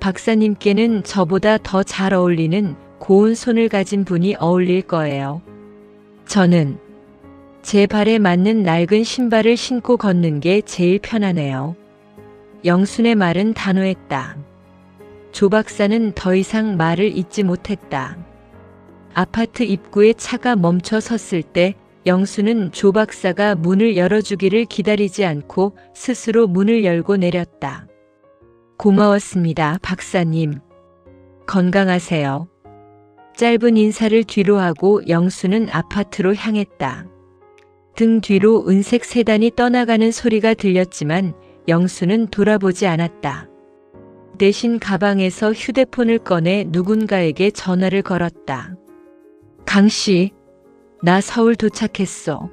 박사님께는 저보다 더 잘 어울리는 고운 손을 가진 분이 어울릴 거예요. 저는 제 발에 맞는 낡은 신발을 신고 걷는 게 제일 편하네요. 영순의 말은 단호했다. 조 박사는 더 이상 말을 잇지 못했다. 아파트 입구에 차가 멈춰 섰을 때 영순은 조 박사가 문을 열어주기를 기다리지 않고 스스로 문을 열고 내렸다. 고마웠습니다, 박사님. 건강하세요. 짧은 인사를 뒤로 하고 영순은 아파트로 향했다. 등 뒤로 은색 세단이 떠나가는 소리가 들렸지만 영순은 돌아보지 않았다. 대신 가방에서 휴대폰을 꺼내 누군가에게 전화를 걸었다. 강 씨, 나 서울 도착했어.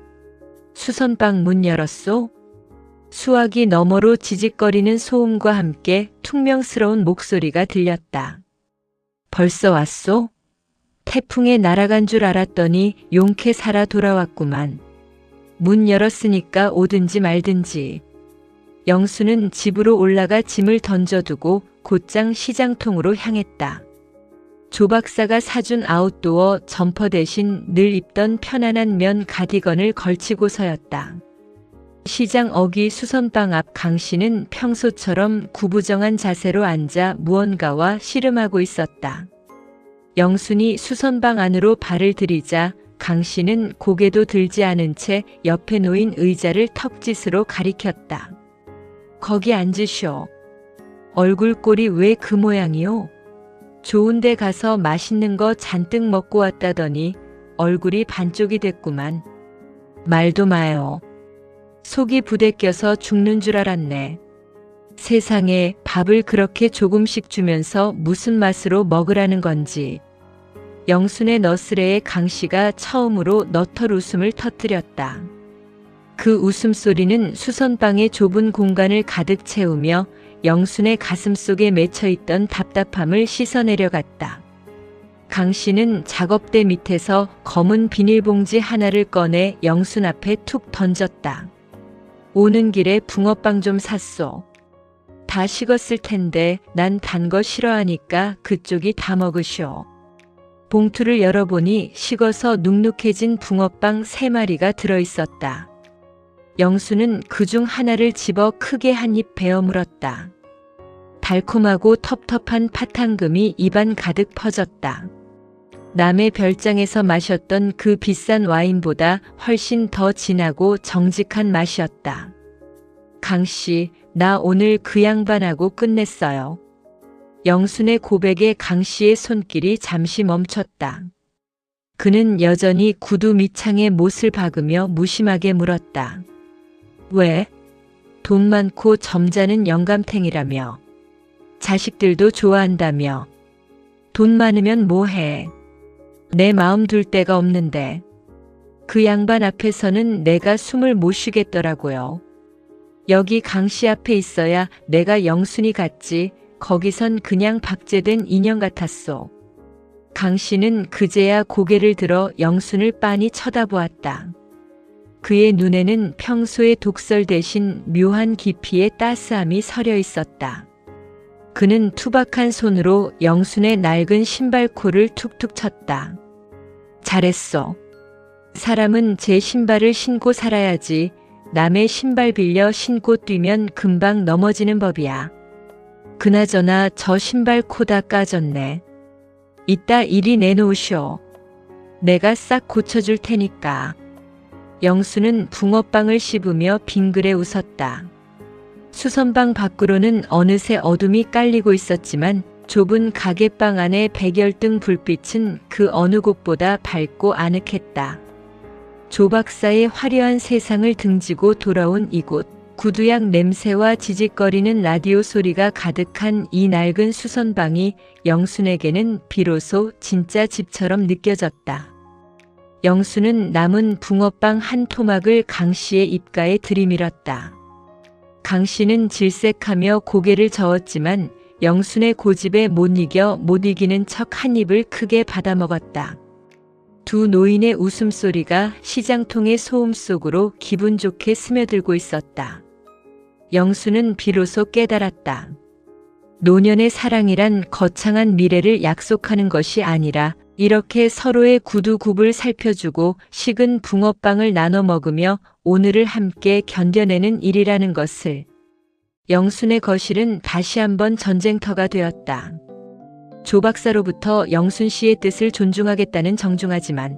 수선방 문 열었소? 수화기 너머로 지직거리는 소음과 함께 퉁명스러운 목소리가 들렸다. 벌써 왔소? 태풍에 날아간 줄 알았더니 용케 살아 돌아왔구만. 문 열었으니까 오든지 말든지. 영수는 집으로 올라가 짐을 던져두고 곧장 시장통으로 향했다. 조 박사가 사준 아웃도어 점퍼 대신 늘 입던 편안한 면 가디건을 걸치고서였다. 시장 어귀 수선방 앞 강 씨는 평소처럼 구부정한 자세로 앉아 무언가와 씨름하고 있었다. 영순이 수선방 안으로 발을 들이자 강 씨는 고개도 들지 않은 채 옆에 놓인 의자를 턱짓으로 가리켰다. 거기 앉으쇼. 얼굴꼴이 왜 그 모양이요? 좋은 데 가서 맛있는 거 잔뜩 먹고 왔다더니 얼굴이 반쪽이 됐구만. 말도 마요. 속이 부대껴서 죽는 줄 알았네. 세상에 밥을 그렇게 조금씩 주면서 무슨 맛으로 먹으라는 건지. 영순의 너스레에 강 씨가 처음으로 너털 웃음을 터뜨렸다. 그 웃음소리는 수선방의 좁은 공간을 가득 채우며 영순의 가슴속에 맺혀있던 답답함을 씻어내려갔다. 강 씨는 작업대 밑에서 검은 비닐봉지 하나를 꺼내 영순 앞에 툭 던졌다. 오는 길에 붕어빵 좀 샀소. 다 식었을 텐데 난 단 거 싫어하니까 그쪽이 다 먹으쇼. 봉투를 열어보니 식어서 눅눅해진 붕어빵 3마리가 들어있었다. 영수는 그중 하나를 집어 크게 한 입 베어 물었다. 달콤하고 텁텁한 팥향금이 입안 가득 퍼졌다. 남의 별장에서 마셨던 그 비싼 와인보다 훨씬 더 진하고 정직한 맛이었다. 강씨, 나 오늘 그 양반하고 끝냈어요. 영순의 고백에 강씨의 손길이 잠시 멈췄다. 그는 여전히 구두 밑창에 못을 박으며 무심하게 물었다. 왜? 돈 많고 점잖은 영감탱이라며. 자식들도 좋아한다며. 돈 많으면 뭐해. 내 마음 둘 데가 없는데. 그 양반 앞에서는 내가 숨을 못 쉬겠더라고요. 여기 강씨 앞에 있어야 내가 영순이 같지. 거기선 그냥 박제된 인형 같았소. 강씨는 그제야 고개를 들어 영순을 빤히 쳐다보았다. 그의 눈에는 평소의 독설 대신 묘한 깊이의 따스함이 서려 있었다. 그는 투박한 손으로 영순의 낡은 신발코를 툭툭 쳤다. 잘했어. 사람은 제 신발을 신고 살아야지. 남의 신발 빌려 신고 뛰면 금방 넘어지는 법이야. 그나저나 저 신발 코다 까졌네. 이따 이리 내놓으쇼. 내가 싹 고쳐줄 테니까. 영수는 붕어빵을 씹으며 빙그레 웃었다. 수선방 밖으로는 어느새 어둠이 깔리고 있었지만 좁은 가게방 안의 백열등 불빛은 그 어느 곳보다 밝고 아늑했다. 조 박사의 화려한 세상을 등지고 돌아온 이곳. 구두약 냄새와 지직거리는 라디오 소리가 가득한 이 낡은 수선방이 영순에게는 비로소 진짜 집처럼 느껴졌다. 영순은 남은 붕어빵 한 토막을 강 씨의 입가에 들이밀었다. 강 씨는 질색하며 고개를 저었지만 영순의 고집에 못 이기는 척 한 입을 크게 받아먹었다. 두 노인의 웃음소리가 시장통의 소음 속으로 기분 좋게 스며들고 있었다. 영순은 비로소 깨달았다. 노년의 사랑이란 거창한 미래를 약속하는 것이 아니라 이렇게 서로의 구두굽을 살펴주고 식은 붕어빵을 나눠 먹으며 오늘을 함께 견뎌내는 일이라는 것을. 영순의 거실은 다시 한번 전쟁터가 되었다. 조 박사로부터 영순 씨의 뜻을 존중하겠다는 정중하지만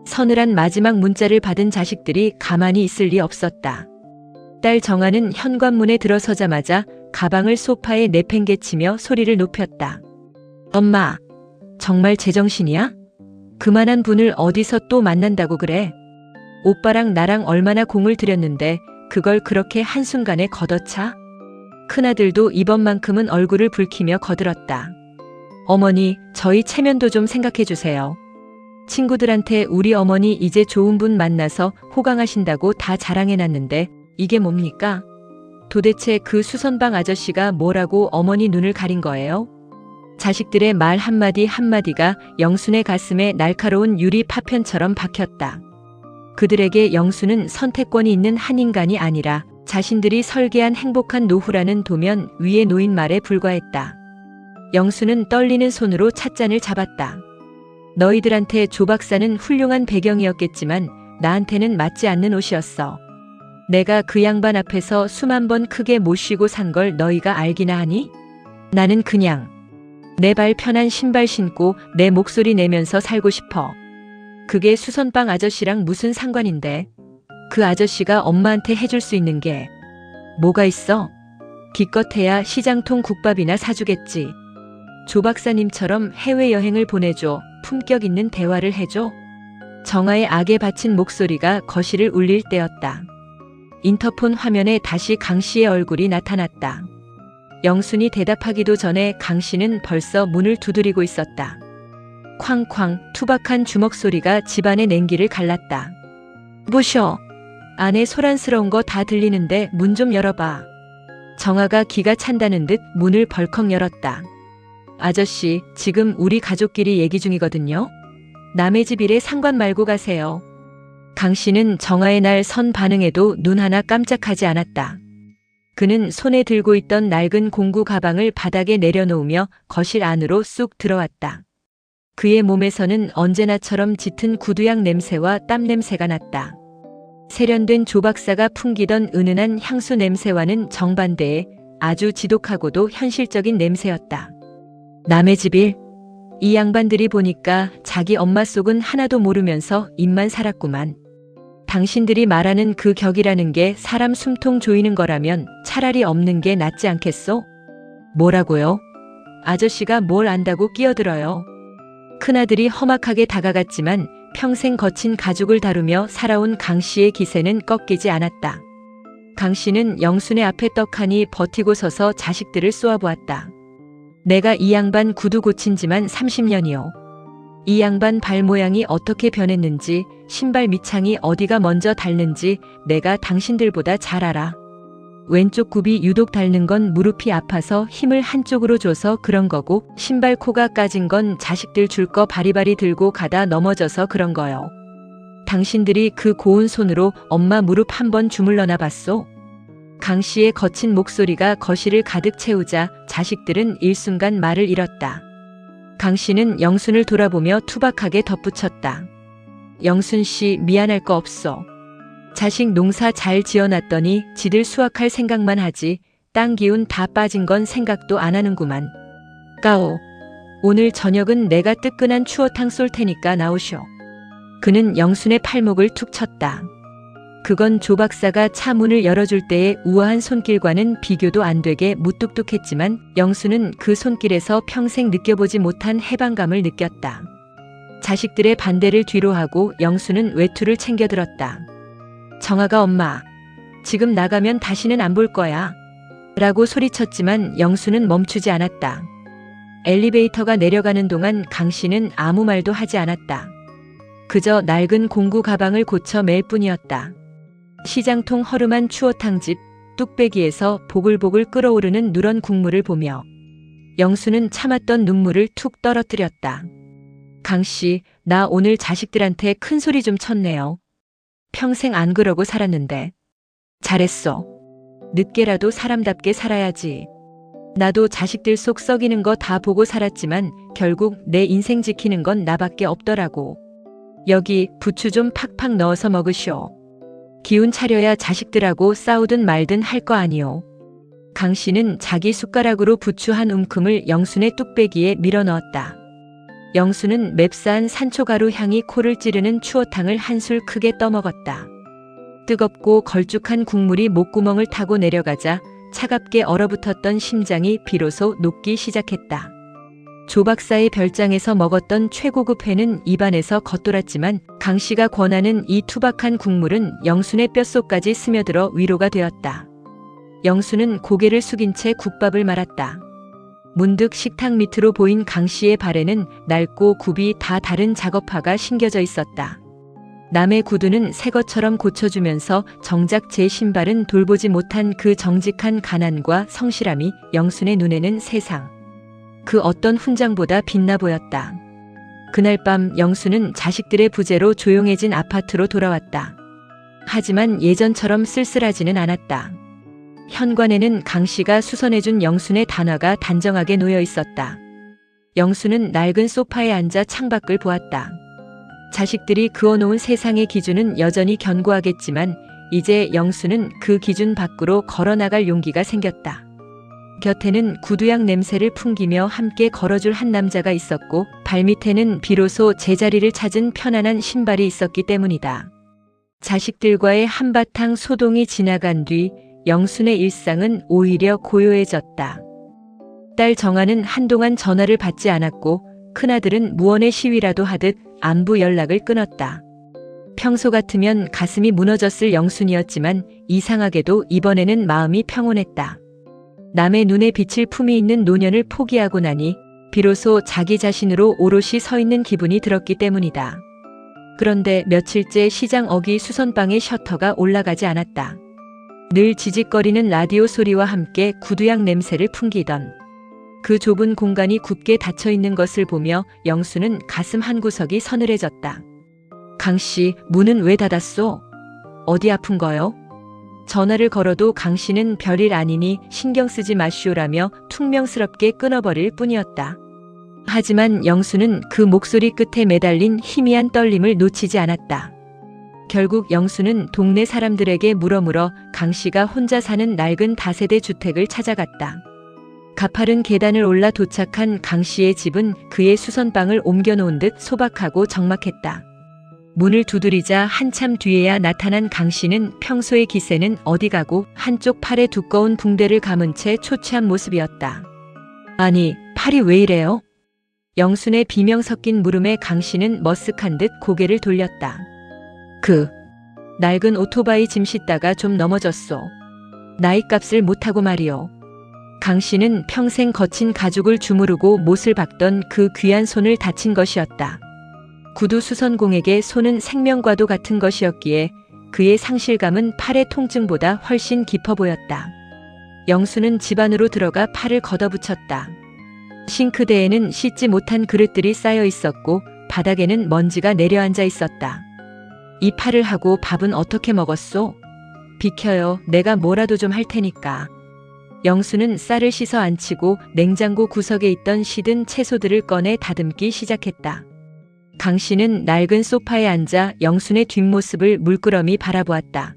서늘한 마지막 문자를 받은 자식들이 가만히 있을 리 없었다. 딸 정아는 현관문에 들어서자마자 가방을 소파에 내팽개치며 소리를 높였다. 엄마, 정말 제정신이야? 그만한 분을 어디서 또 만난다고 그래? 오빠랑 나랑 얼마나 공을 들였는데 그걸 그렇게 한순간에 걷어차? 큰아들도 이번만큼은 얼굴을 붉히며 거들었다. 어머니, 저희 체면도 좀 생각해 주세요. 친구들한테 우리 어머니 이제 좋은 분 만나서 호강하신다고 다 자랑해놨는데 이게 뭡니까? 도대체 그 수선방 아저씨가 뭐라고 어머니 눈을 가린 거예요? 자식들의 말 한마디 한마디가 영순의 가슴에 날카로운 유리 파편처럼 박혔다. 그들에게 영순은 선택권이 있는 한 인간이 아니라 자신들이 설계한 행복한 노후라는 도면 위에 놓인 말에 불과했다. 영순은 떨리는 손으로 찻잔을 잡았다. 너희들한테 조 박사는 훌륭한 배경이었겠지만 나한테는 맞지 않는 옷이었어. 내가 그 양반 앞에서 수만 번 크게 못 쉬고 산 걸 너희가 알기나 하니? 나는 그냥 내 발 편한 신발 신고 내 목소리 내면서 살고 싶어. 그게 수선빵 아저씨랑 무슨 상관인데? 그 아저씨가 엄마한테 해줄 수 있는 게 뭐가 있어? 기껏해야 시장통 국밥이나 사주겠지. 조 박사님처럼 해외여행을 보내줘. 품격 있는 대화를 해줘. 정아의 악에 바친 목소리가 거실을 울릴 때였다. 인터폰 화면에 다시 강 씨의 얼굴이 나타났다. 영순이 대답하기도 전에 강 씨는 벌써 문을 두드리고 있었다. 쾅쾅 투박한 주먹 소리가 집안의 냉기를 갈랐다. 뭐셔? 안에 소란스러운 거 다 들리는데 문 좀 열어봐. 정아가 기가 찬다는 듯 문을 벌컥 열었다. 아저씨, 지금 우리 가족끼리 얘기 중이거든요. 남의 집 일에 상관 말고 가세요. 강 씨는 정아의 날 선 반응에도 눈 하나 깜짝하지 않았다. 그는 손에 들고 있던 낡은 공구 가방을 바닥에 내려놓으며 거실 안으로 쑥 들어왔다. 그의 몸에서는 언제나처럼 짙은 구두약 냄새와 땀 냄새가 났다. 세련된 조 박사가 풍기던 은은한 향수 냄새와는 정반대의 아주 지독하고도 현실적인 냄새였다. 남의 집 일? 이 양반들이 보니까 자기 엄마 속은 하나도 모르면서 입만 살았구만. 당신들이 말하는 그 격이라는 게 사람 숨통 조이는 거라면 차라리 없는 게 낫지 않겠소? 뭐라고요? 아저씨가 뭘 안다고 끼어들어요. 큰아들이 험악하게 다가갔지만 평생 거친 가죽을 다루며 살아온 강 씨의 기세는 꺾이지 않았다. 강 씨는 영순의 앞에 떡하니 버티고 서서 자식들을 쏘아보았다. 내가 이 양반 구두 고친 지만 30년이요. 이 양반 발 모양이 어떻게 변했는지, 신발 밑창이 어디가 먼저 닳는지 내가 당신들보다 잘 알아. 왼쪽 굽이 유독 닳는 건 무릎이 아파서 힘을 한쪽으로 줘서 그런 거고, 신발 코가 까진 건 자식들 줄 거 바리바리 들고 가다 넘어져서 그런 거요. 당신들이 그 고운 손으로 엄마 무릎 한번 주물러나 봤소? 강 씨의 거친 목소리가 거실을 가득 채우자 자식들은 일순간 말을 잃었다. 강 씨는 영순을 돌아보며 투박하게 덧붙였다. 영순 씨, 미안할 거 없어. 자식 농사 잘 지어놨더니 지들 수확할 생각만 하지 땅 기운 다 빠진 건 생각도 안 하는구만. 까오. 오늘 저녁은 내가 뜨끈한 추어탕 쏠 테니까 나오쇼. 그는 영순의 팔목을 툭 쳤다. 그건 조 박사가 차 문을 열어줄 때의 우아한 손길과는 비교도 안 되게 무뚝뚝했지만 영순은 그 손길에서 평생 느껴보지 못한 해방감을 느꼈다. 자식들의 반대를 뒤로하고 영순은 외투를 챙겨들었다. 정아가 엄마, 지금 나가면 다시는 안 볼 거야. 라고 소리쳤지만 영수는 멈추지 않았다. 엘리베이터가 내려가는 동안 강 씨는 아무 말도 하지 않았다. 그저 낡은 공구 가방을 고쳐 맬 뿐이었다. 시장통 허름한 추어탕집 뚝배기에서 보글보글 끓어오르는 누런 국물을 보며 영수는 참았던 눈물을 툭 떨어뜨렸다. 강 씨, 나 오늘 자식들한테 큰 소리 좀 쳤네요. 평생 안 그러고 살았는데. 잘했어. 늦게라도 사람답게 살아야지. 나도 자식들 속 썩이는 거 다 보고 살았지만 결국 내 인생 지키는 건 나밖에 없더라고. 여기 부추 좀 팍팍 넣어서 먹으시오. 기운 차려야 자식들하고 싸우든 말든 할 거 아니오. 강 씨는 자기 숟가락으로 부추 한 움큼을 영순의 뚝배기에 밀어 넣었다. 영수는 맵싸한 산초가루 향이 코를 찌르는 추어탕을 한술 크게 떠먹었다. 뜨겁고 걸쭉한 국물이 목구멍을 타고 내려가자 차갑게 얼어붙었던 심장이 비로소 녹기 시작했다. 조 박사의 별장에서 먹었던 최고급 회는 입안에서 겉돌았지만 강 씨가 권하는 이 투박한 국물은 영순의 뼛속까지 스며들어 위로가 되었다. 영수는 고개를 숙인 채 국밥을 말았다. 문득 식탁 밑으로 보인 강 씨의 발에는 낡고 굽이 다 다른 작업화가 신겨져 있었다. 남의 구두는 새 것처럼 고쳐주면서 정작 제 신발은 돌보지 못한 그 정직한 가난과 성실함이 영순의 눈에는 세상 그 어떤 훈장보다 빛나 보였다. 그날 밤 영수는 자식들의 부재로 조용해진 아파트로 돌아왔다. 하지만 예전처럼 쓸쓸하지는 않았다. 현관에는 강 씨가 수선해준 영순의 단화가 단정하게 놓여 있었다. 영수는 낡은 소파에 앉아 창밖을 보았다. 자식들이 그어놓은 세상의 기준은 여전히 견고하겠지만 이제 영수는 그 기준 밖으로 걸어나갈 용기가 생겼다. 곁에는 구두향 냄새를 풍기며 함께 걸어줄 한 남자가 있었고 발밑에는 비로소 제자리를 찾은 편안한 신발이 있었기 때문이다. 자식들과의 한바탕 소동이 지나간 뒤 영순의 일상은 오히려 고요해졌다. 딸 정아는 한동안 전화를 받지 않았고 큰아들은 무언의 시위라도 하듯 안부 연락을 끊었다. 평소 같으면 가슴이 무너졌을 영순이었지만 이상하게도 이번에는 마음이 평온했다. 남의 눈에 비칠 품이 있는 노년을 포기하고 나니 비로소 자기 자신으로 오롯이 서 있는 기분이 들었기 때문이다. 그런데 며칠째 시장 어귀 수선방의 셔터가 올라가지 않았다. 늘 지직거리는 라디오 소리와 함께 구두향 냄새를 풍기던 그 좁은 공간이 굳게 닫혀 있는 것을 보며 영수는 가슴 한구석이 서늘해졌다. 강씨, 문은 왜 닫았소? 어디 아픈 거요? 전화를 걸어도 강씨는 별일 아니니 신경 쓰지 마시오라며 퉁명스럽게 끊어버릴 뿐이었다. 하지만 영수는 그 목소리 끝에 매달린 희미한 떨림을 놓치지 않았다. 결국 영수는 동네 사람들에게 물어물어 강씨가 혼자 사는 낡은 다세대 주택을 찾아갔다. 가파른 계단을 올라 도착한 강씨의 집은 그의 수선방을 옮겨놓은 듯 소박하고 적막했다. 문을 두드리자 한참 뒤에야 나타난 강씨는 평소의 기세는 어디 가고 한쪽 팔에 두꺼운 붕대를 감은 채 초췌한 모습이었다. 아니, 팔이 왜 이래요? 영순의 비명 섞인 물음에 강씨는 머쓱한 듯 고개를 돌렸다. 낡은 오토바이 짐 싣다가 좀 넘어졌소. 나이값을 못하고 말이오. 강씨는 평생 거친 가죽을 주무르고 못을 박던 그 귀한 손을 다친 것이었다. 구두 수선공에게 손은 생명과도 같은 것이었기에 그의 상실감은 팔의 통증보다 훨씬 깊어 보였다. 영수는 집 안으로 들어가 팔을 걷어붙였다. 싱크대에는 씻지 못한 그릇들이 쌓여 있었고 바닥에는 먼지가 내려앉아 있었다. 이 팔을 하고 밥은 어떻게 먹었소? 비켜요. 내가 뭐라도 좀 할 테니까. 영수는 쌀을 씻어 안치고 냉장고 구석에 있던 시든 채소들을 꺼내 다듬기 시작했다. 강씨는 낡은 소파에 앉아 영순의 뒷모습을 물끄러미 바라보았다.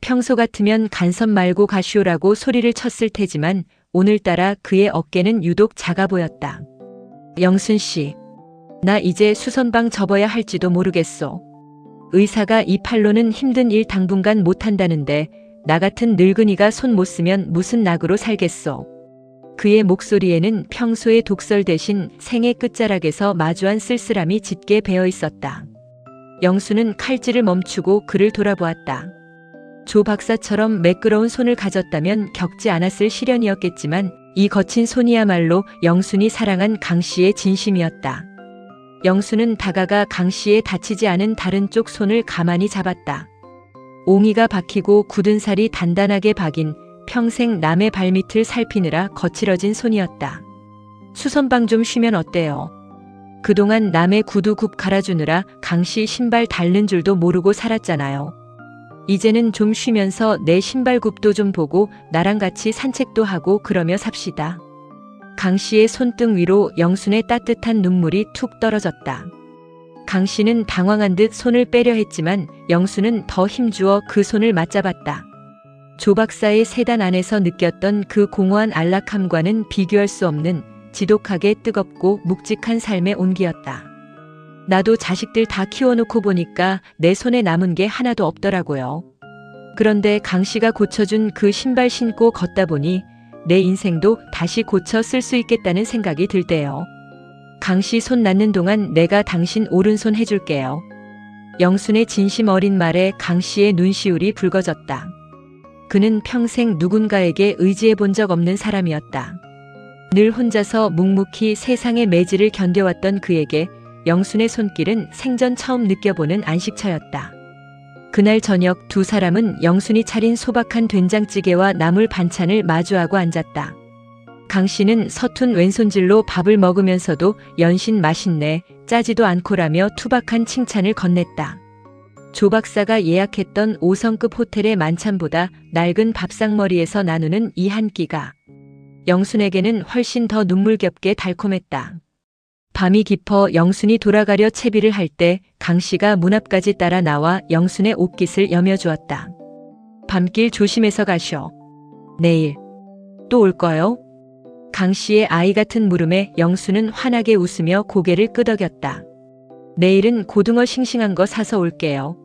평소 같으면 간섭 말고 가시오라고 소리를 쳤을 테지만 오늘따라 그의 어깨는 유독 작아 보였다. 영순씨, 나 이제 수선방 접어야 할지도 모르겠소. 의사가 이 팔로는 힘든 일 당분간 못한다는데 나 같은 늙은이가 손 못 쓰면 무슨 낙으로 살겠소. 그의 목소리에는 평소의 독설 대신 생의 끝자락에서 마주한 쓸쓸함이 짙게 배어 있었다. 영수는 칼질을 멈추고 그를 돌아보았다. 조 박사처럼 매끄러운 손을 가졌다면 겪지 않았을 시련이었겠지만 이 거친 손이야말로 영순이 사랑한 강 씨의 진심이었다. 영순은 다가가 강 씨의 다치지 않은 다른 쪽 손을 가만히 잡았다. 옹이가 박히고 굳은 살이 단단하게 박인 평생 남의 발밑을 살피느라 거칠어진 손이었다. 수선방 좀 쉬면 어때요? 그동안 남의 구두 굽 갈아주느라 강 씨 신발 닳는 줄도 모르고 살았잖아요. 이제는 좀 쉬면서 내 신발 굽도 좀 보고 나랑 같이 산책도 하고 그러며 삽시다. 강 씨의 손등 위로 영순의 따뜻한 눈물이 툭 떨어졌다. 강 씨는 당황한 듯 손을 빼려 했지만 영순은 더 힘주어 그 손을 맞잡았다. 조 박사의 세단 안에서 느꼈던 그 공허한 안락함과는 비교할 수 없는 지독하게 뜨겁고 묵직한 삶의 온기였다. 나도 자식들 다 키워놓고 보니까 내 손에 남은 게 하나도 없더라고요. 그런데 강 씨가 고쳐준 그 신발 신고 걷다 보니 내 인생도 다시 고쳐 쓸 수 있겠다는 생각이 들 때요. 강 씨 손 낫는 동안 내가 당신 오른손 해줄게요. 영순의 진심 어린 말에 강 씨의 눈시울이 붉어졌다. 그는 평생 누군가에게 의지해 본 적 없는 사람이었다. 늘 혼자서 묵묵히 세상의 매질을 견뎌왔던 그에게 영순의 손길은 생전 처음 느껴보는 안식처였다. 그날 저녁 두 사람은 영순이 차린 소박한 된장찌개와 나물 반찬을 마주하고 앉았다. 강 씨는 서툰 왼손질로 밥을 먹으면서도 연신 맛있네, 짜지도 않고라며 투박한 칭찬을 건넸다. 조 박사가 예약했던 5성급 호텔의 만찬보다 낡은 밥상머리에서 나누는 이 한 끼가 영순에게는 훨씬 더 눈물겹게 달콤했다. 밤이 깊어 영순이 돌아가려 채비를 할 때 강 씨가 문 앞까지 따라 나와 영순의 옷깃을 여며주었다. 밤길 조심해서 가쇼. 내일 또 올 거요? 강 씨의 아이 같은 물음에 영순은 환하게 웃으며 고개를 끄덕였다. 내일은 고등어 싱싱한 거 사서 올게요.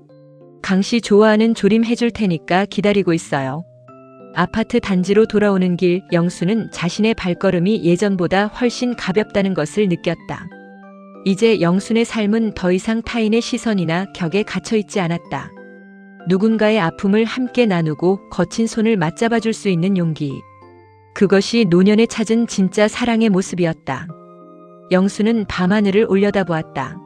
강 씨 좋아하는 조림 해줄 테니까 기다리고 있어요. 아파트 단지로 돌아오는 길 영순은 자신의 발걸음이 예전보다 훨씬 가볍다는 것을 느꼈다. 이제 영순의 삶은 더 이상 타인의 시선이나 격에 갇혀있지 않았다. 누군가의 아픔을 함께 나누고 거친 손을 맞잡아줄 수 있는 용기. 그것이 노년에 찾은 진짜 사랑의 모습이었다. 영순은 밤하늘을 올려다보았다.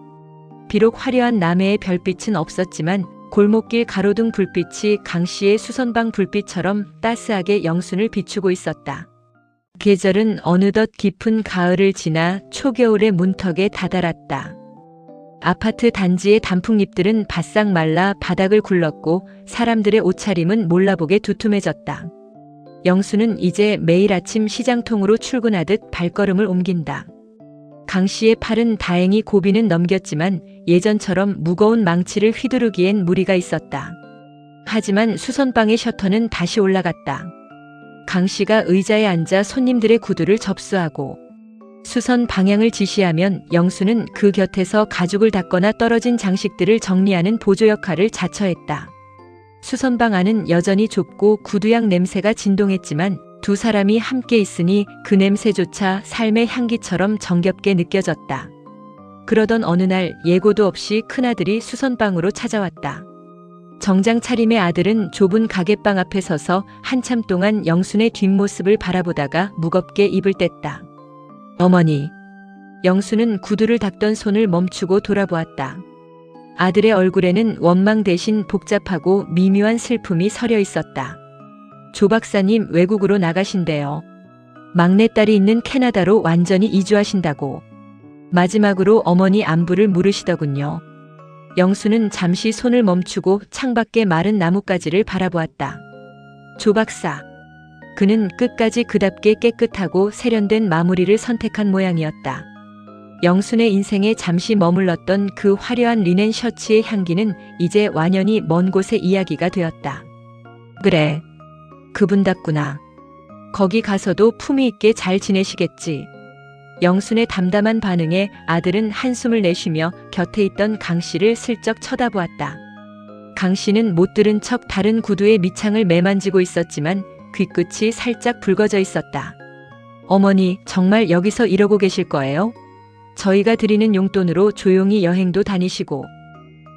비록 화려한 남해의 별빛은 없었지만 골목길 가로등 불빛이 강 씨의 수선방 불빛처럼 따스하게 영순을 비추고 있었다. 계절은 어느덧 깊은 가을을 지나 초겨울의 문턱에 다다랐다. 아파트 단지의 단풍잎들은 바싹 말라 바닥을 굴렀고 사람들의 옷차림은 몰라보게 두툼해졌다. 영순은 이제 매일 아침 시장통으로 출근하듯 발걸음을 옮긴다. 강 씨의 팔은 다행히 고비는 넘겼지만 예전처럼 무거운 망치를 휘두르기엔 무리가 있었다. 하지만 수선방의 셔터는 다시 올라갔다. 강 씨가 의자에 앉아 손님들의 구두를 접수하고 수선 방향을 지시하면 영수는 그 곁에서 가죽을 닦거나 떨어진 장식들을 정리하는 보조 역할을 자처했다. 수선방 안은 여전히 좁고 구두향 냄새가 진동했지만 두 사람이 함께 있으니 그 냄새조차 삶의 향기처럼 정겹게 느껴졌다. 그러던 어느 날 예고도 없이 큰아들이 수선방으로 찾아왔다. 정장 차림의 아들은 좁은 가게방 앞에 서서 한참 동안 영순의 뒷모습을 바라보다가 무겁게 입을 뗐다. 어머니. 영순은 구두를 닦던 손을 멈추고 돌아보았다. 아들의 얼굴에는 원망 대신 복잡하고 미묘한 슬픔이 서려 있었다. 조 박사님 외국으로 나가신대요. 막내딸이 있는 캐나다로 완전히 이주하신다고. 마지막으로 어머니 안부를 물으시더군요. 영수는 잠시 손을 멈추고 창밖의 마른 나뭇가지를 바라보았다. 조 박사. 그는 끝까지 그답게 깨끗하고 세련된 마무리를 선택한 모양이었다. 영순의 인생에 잠시 머물렀던 그 화려한 리넨 셔츠의 향기는 이제 완연히 먼 곳의 이야기가 되었다. 그래. 그분답구나. 거기 가서도 품위 있게 잘 지내시겠지. 영순의 담담한 반응에 아들은 한숨을 내쉬며 곁에 있던 강 씨를 슬쩍 쳐다보았다. 강 씨는 못 들은 척 다른 구두의 밑창을 매만지고 있었지만 귀끝이 살짝 붉어져 있었다. 어머니, 정말 여기서 이러고 계실 거예요? 저희가 드리는 용돈으로 조용히 여행도 다니시고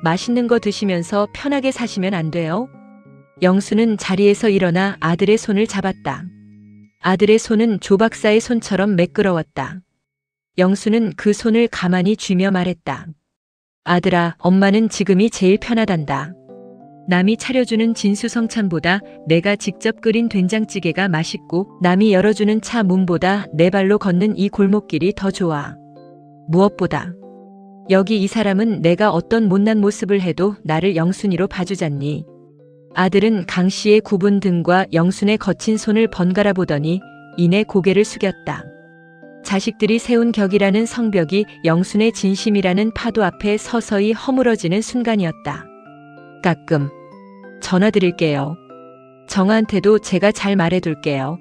맛있는 거 드시면서 편하게 사시면 안 돼요? 영수는 자리에서 일어나 아들의 손을 잡았다. 아들의 손은 조 박사의 손처럼 매끄러웠다. 영수는 그 손을 가만히 쥐며 말했다. 아들아, 엄마는 지금이 제일 편하단다. 남이 차려주는 진수성찬보다 내가 직접 끓인 된장찌개가 맛있고 남이 열어주는 차 문보다 내 발로 걷는 이 골목길이 더 좋아. 무엇보다 여기 이 사람은 내가 어떤 못난 모습을 해도 나를 영순이로 봐주잖니. 아들은 강 씨의 굽은 등과 영순의 거친 손을 번갈아 보더니 이내 고개를 숙였다. 자식들이 세운 격이라는 성벽이 영순의 진심이라는 파도 앞에 서서히 허물어지는 순간이었다. 가끔 전화드릴게요. 정아한테도 제가 잘 말해둘게요.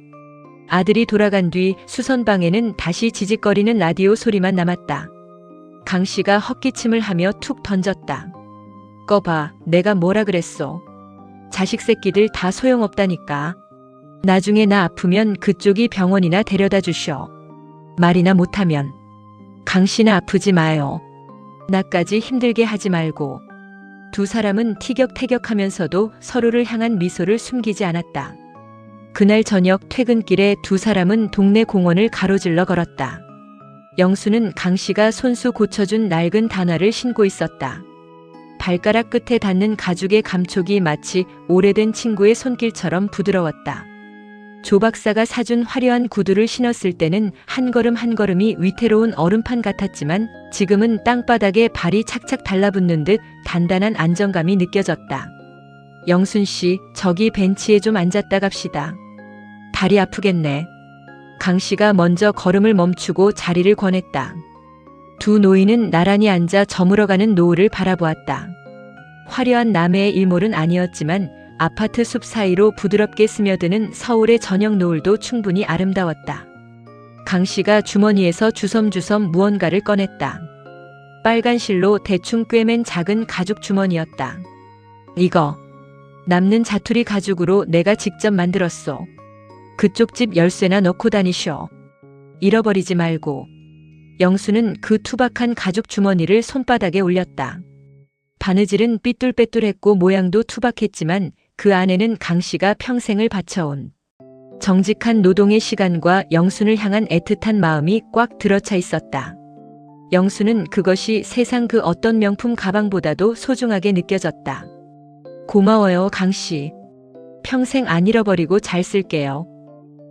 아들이 돌아간 뒤 수선방에는 다시 지직거리는 라디오 소리만 남았다. 강 씨가 헛기침을 하며 툭 던졌다. 꺼봐, 내가 뭐라 그랬어. 자식 새끼들 다 소용없다니까. 나중에 나 아프면 그쪽이 병원이나 데려다 주셔. 말이나 못하면. 강 씨는 아프지 마요. 나까지 힘들게 하지 말고. 두 사람은 티격태격하면서도 서로를 향한 미소를 숨기지 않았다. 그날 저녁 퇴근길에 두 사람은 동네 공원을 가로질러 걸었다. 영수는 강 씨가 손수 고쳐준 낡은 단화를 신고 있었다. 발가락 끝에 닿는 가죽의 감촉이 마치 오래된 친구의 손길처럼 부드러웠다. 조 박사가 사준 화려한 구두를 신었을 때는 한 걸음 한 걸음이 위태로운 얼음판 같았지만 지금은 땅바닥에 발이 착착 달라붙는 듯 단단한 안정감이 느껴졌다. 영순 씨, 저기 벤치에 좀 앉았다 갑시다. 다리 아프겠네. 강 씨가 먼저 걸음을 멈추고 자리를 권했다. 두 노인은 나란히 앉아 저물어가는 노을을 바라보았다. 화려한 남해의 일몰은 아니었지만 아파트 숲 사이로 부드럽게 스며드는 서울의 저녁 노을도 충분히 아름다웠다. 강 씨가 주머니에서 주섬주섬 무언가를 꺼냈다. 빨간 실로 대충 꿰맨 작은 가죽 주머니였다. 이거 남는 자투리 가죽으로 내가 직접 만들었어. 그쪽 집 열쇠나 넣고 다니셔. 잃어버리지 말고. 영수는 그 투박한 가죽 주머니를 손바닥에 올렸다. 바느질은 삐뚤빼뚤했고 모양도 투박했지만 그 안에는 강 씨가 평생을 바쳐온 정직한 노동의 시간과 영순을 향한 애틋한 마음이 꽉 들어차 있었다. 영수는 그것이 세상 그 어떤 명품 가방보다도 소중하게 느껴졌다. 고마워요, 강 씨. 평생 안 잃어버리고 잘 쓸게요.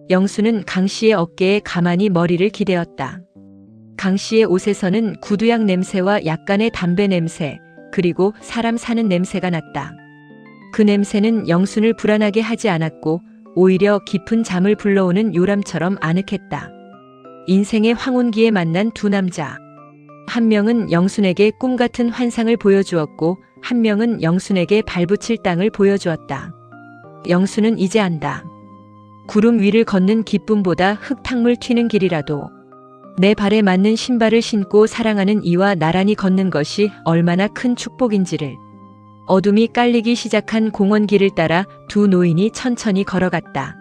영수는 강 씨의 어깨에 가만히 머리를 기대었다. 강 씨의 옷에서는 구두향 냄새와 약간의 담배 냄새, 그리고 사람 사는 냄새가 났다. 그 냄새는 영순을 불안하게 하지 않았고 오히려 깊은 잠을 불러오는 요람처럼 아늑했다. 인생의 황혼기에 만난 두 남자. 한 명은 영순에게 꿈같은 환상을 보여주었고 한 명은 영순에게 발붙일 땅을 보여주었다. 영순은 이제 안다. 구름 위를 걷는 기쁨보다 흙탕물 튀는 길이라도 내 발에 맞는 신발을 신고 사랑하는 이와 나란히 걷는 것이 얼마나 큰 축복인지를. 어둠이 깔리기 시작한 공원길을 따라 두 노인이 천천히 걸어갔다.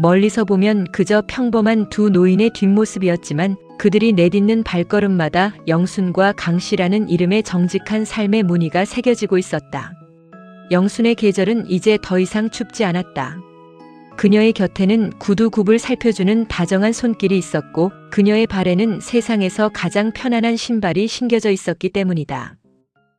멀리서 보면 그저 평범한 두 노인의 뒷모습이었지만 그들이 내딛는 발걸음마다 영순과 강씨라는 이름의 정직한 삶의 무늬가 새겨지고 있었다. 영순의 계절은 이제 더 이상 춥지 않았다. 그녀의 곁에는 구두굽을 살펴주는 다정한 손길이 있었고 그녀의 발에는 세상에서 가장 편안한 신발이 신겨져 있었기 때문이다.